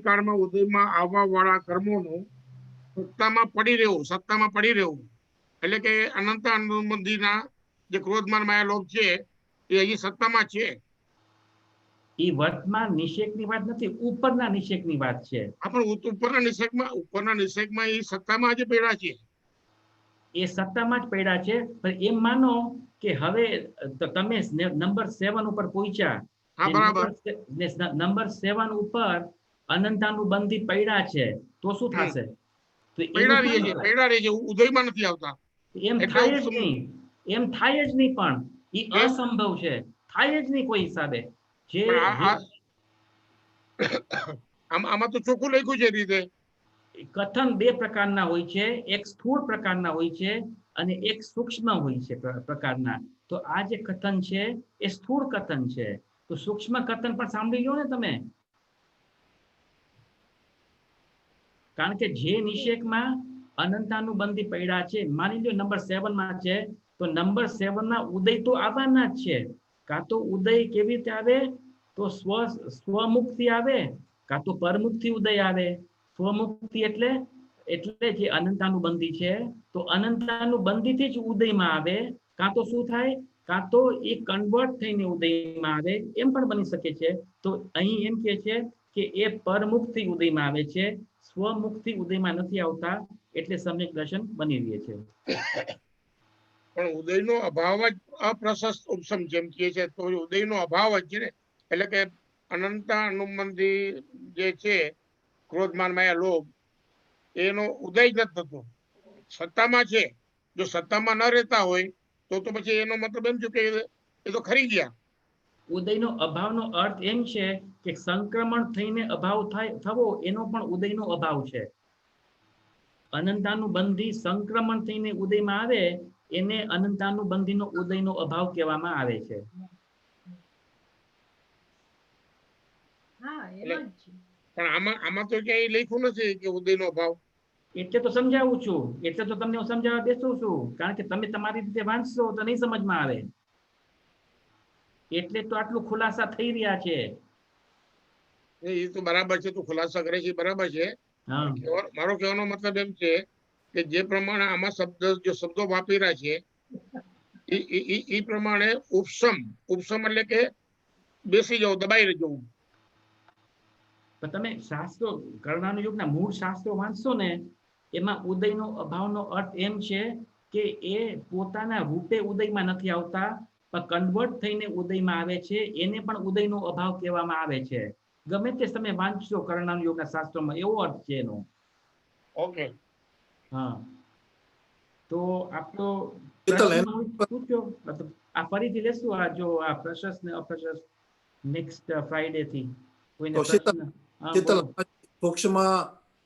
S10: કાળમાં ઉદયમાં આવવા વાળા કર્મોનું સત્તામાં પડી રહેવું એટલે કે અનંત અનુબંધીના જે ક્રોધમાન માયા લોભ છે એ હજી સત્તામાં છે.
S2: એ વર્તમાન નિષેકની વાત નથી, ઉપરના નિષેકની વાત છે.
S10: પણ ઉપરના નિષેકમાં એ સત્તામાં જ પડ્યા છે.
S2: એ સત્તામાં જ પડ્યા છે. પણ એમ માનો કે હવે તમે નંબર 7 ઉપર પહોંચ્યા.
S10: હા, બરાબર.
S2: નંબર 7 ઉપર અનંતાનુબંધી પડ્યા છે તો શું થશે? તો
S10: પડ્યા રહે છે, ઉદયમાં નથી આવતા.
S2: એમ થાય જ નહીં, પણ એ અસંભવ છે, થાય જ નહીં કોઈ હિસાબે. જે
S10: આમાં તો ચોખ્ખું લખ્યું છે રીતે
S2: કથન 2 પ્રકારના હોય છે, એક સ્થૂળ પ્રકારના હોય છે અને એક સૂક્ષ્મ હોય છે પ્રકારના. તો આ જે કથન છે એ સ્થૂળ કથન છે. તો સૂક્ષ્મ કથન પણ સાંભળી લો ને તમે. કારણ કે જે નિષેકમાં અનંતાનુબંધી પડ્યા છે, માની લો નંબર 7 માં છે, તો નંબર 7 ના ઉદય તો આવવાના જ છે. કાં તો ઉદય કેવી રીતે આવે? તો સ્વમુક્તિ આવે, કાં તો પરમુક્તિ ઉદય આવે. સ્વમુક્તિ એટલે જે અનંતાનુબંધી છે, તો અનંતાનુબંધીથી જ ઉદયમાં આવે. કાં તો શું થાય? કાં તો એ કન્વર્ટ થઈને ઉદયમાં આવે, એમ પણ બની શકે છે. તો અહીં એમ કહે છે કે એ પરમુક્તિ ઉદયમાં આવે છે, સ્વમુક્તિ ઉદયમાં નથી આવતા, એટલે સમ્યક દર્શન બની રહે છે.
S10: પણ ઉદયનો અભાવ જ અપ્રશસ્ત ઉપસમ જેમ કહે છે, તો ઉદયનો અભાવ જ છે ને. એટલે કે અનંત અનુબંધી જે છે ક્રોધમાન માયા લોભ, એનો ઉદય જ નથી થતો, સત્તામાં છે. જો સત્તામાં ન રહેતા હોય તો પછી એનો મતલબ એમ છે કે એ તો ખરી ગયા.
S2: ઉદયનો અભાવનો અર્થ એમ છે કે સંક્રમણ થઈને અભાવ થવો, એનો પણ ઉદયનો અભાવ છે. અનંતાનુબંધી સંક્રમણ થઈને ઉદયમાં આવે, એને અનંતાનુબંધીનો ઉદયનો અભાવ કહેવામાં આવે છે.
S10: પણ આમાં તો ક્યાંય લખ્યું નથી કે ઉદયનો અભાવ.
S2: એટલે તો સમજાવું છું, એટલે તો તમને સમજાવવા બેસું છું. કારણ કે તમે તમારી રીતે વાંચશો તો નહીં સમજમાં આવે, એટલે તો આટલું ખુલાસા થઈ રહ્યા છે.
S10: એ તો બરાબર છે, તું ખુલાસા કરે છે બરાબર છે. મારો કહેવાનો મતલબ એમ છે કે જે પ્રમાણે આમાં શબ્દો વાપરી રહ્યા છે એ પ્રમાણે ઉપસમ એટલે કે બેસી જવું, દબાઈ જવું.
S2: તમે શાસ્ત્રો કર્ણાનું યુગના મૂળ શાસ્ત્રો વાંચશો ને, એમાં ઉદયનો અભાવનો અર્થ એમ છે કે એ પોતાના રૂપે ઉદયમાં નથી આવતા, પણ કન્વર્ટ થઈને ઉદયમાં આવે છે, એને પણ ઉદયનો અભાવ કહેવામાં આવે છે. ગમે તે તમે વાંચશો કર્ણાનું યુગના શાસ્ત્રોમાં એવો અર્થ છે એનો.
S10: ઓકે,
S2: હા. તો આપણો પૂછો, આ ફરીથી લેશું, આ જો આ પ્રશસ્ત ને અપ્રશસ્ત નેક્સ્ટ ફ્રાઈડે થી. કોઈને પ્રશ્ન?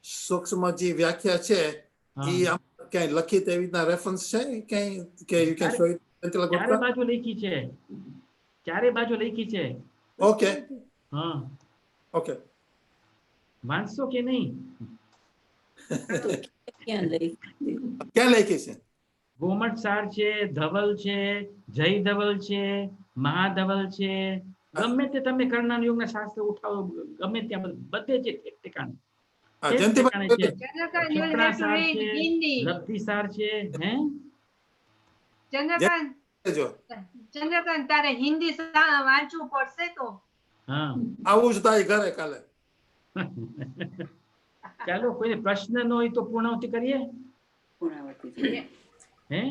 S8: સૂક્ષ્મ જે વ્યાખ્યા છે એ ક્યાંય લખી એવી રીતના રેફરન્સ છે ક્યાંય?
S2: ચારે બાજુ લખી છે, ચારે બાજુ લખી છે.
S8: ઓકે,
S2: હા,
S8: ઓકે.
S2: વાંચશો કે નહીં?
S3: ક્યાં
S8: લખી છે?
S2: ગોમટસાર છે, ધવલ છે, જય ધવલ છે, મહાધવલ છે. ગમે તે તમે કર્ણાનું યુગના શાસ્ત્ર ઉઠાવો, ગમે ત્યાં બધે છે ઠેકાણે. લબ્ધિસાર છે. હે
S9: ચંદ્રકાંત, તારે હિન્દી વાંચવું પડશે તો.
S2: હા,
S8: આવું જ થાય ઘરે કાલે.
S2: ચાલો, કોઈ પ્રશ્ન ન હોય તો પૂર્ણાવતી કરીએ. હે?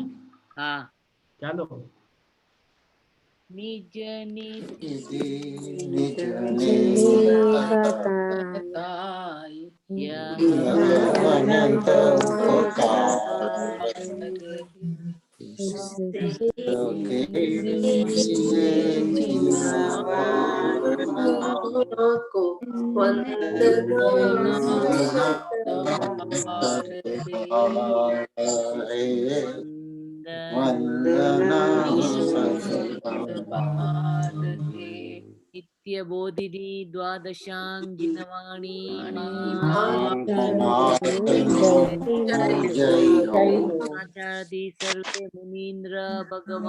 S4: હા,
S2: ચાલો.
S4: નિજ નિજ नित्य बोधिनी द्वादशांगिनवाणी आचार्य सर्वे मुनीन्द्र भगवान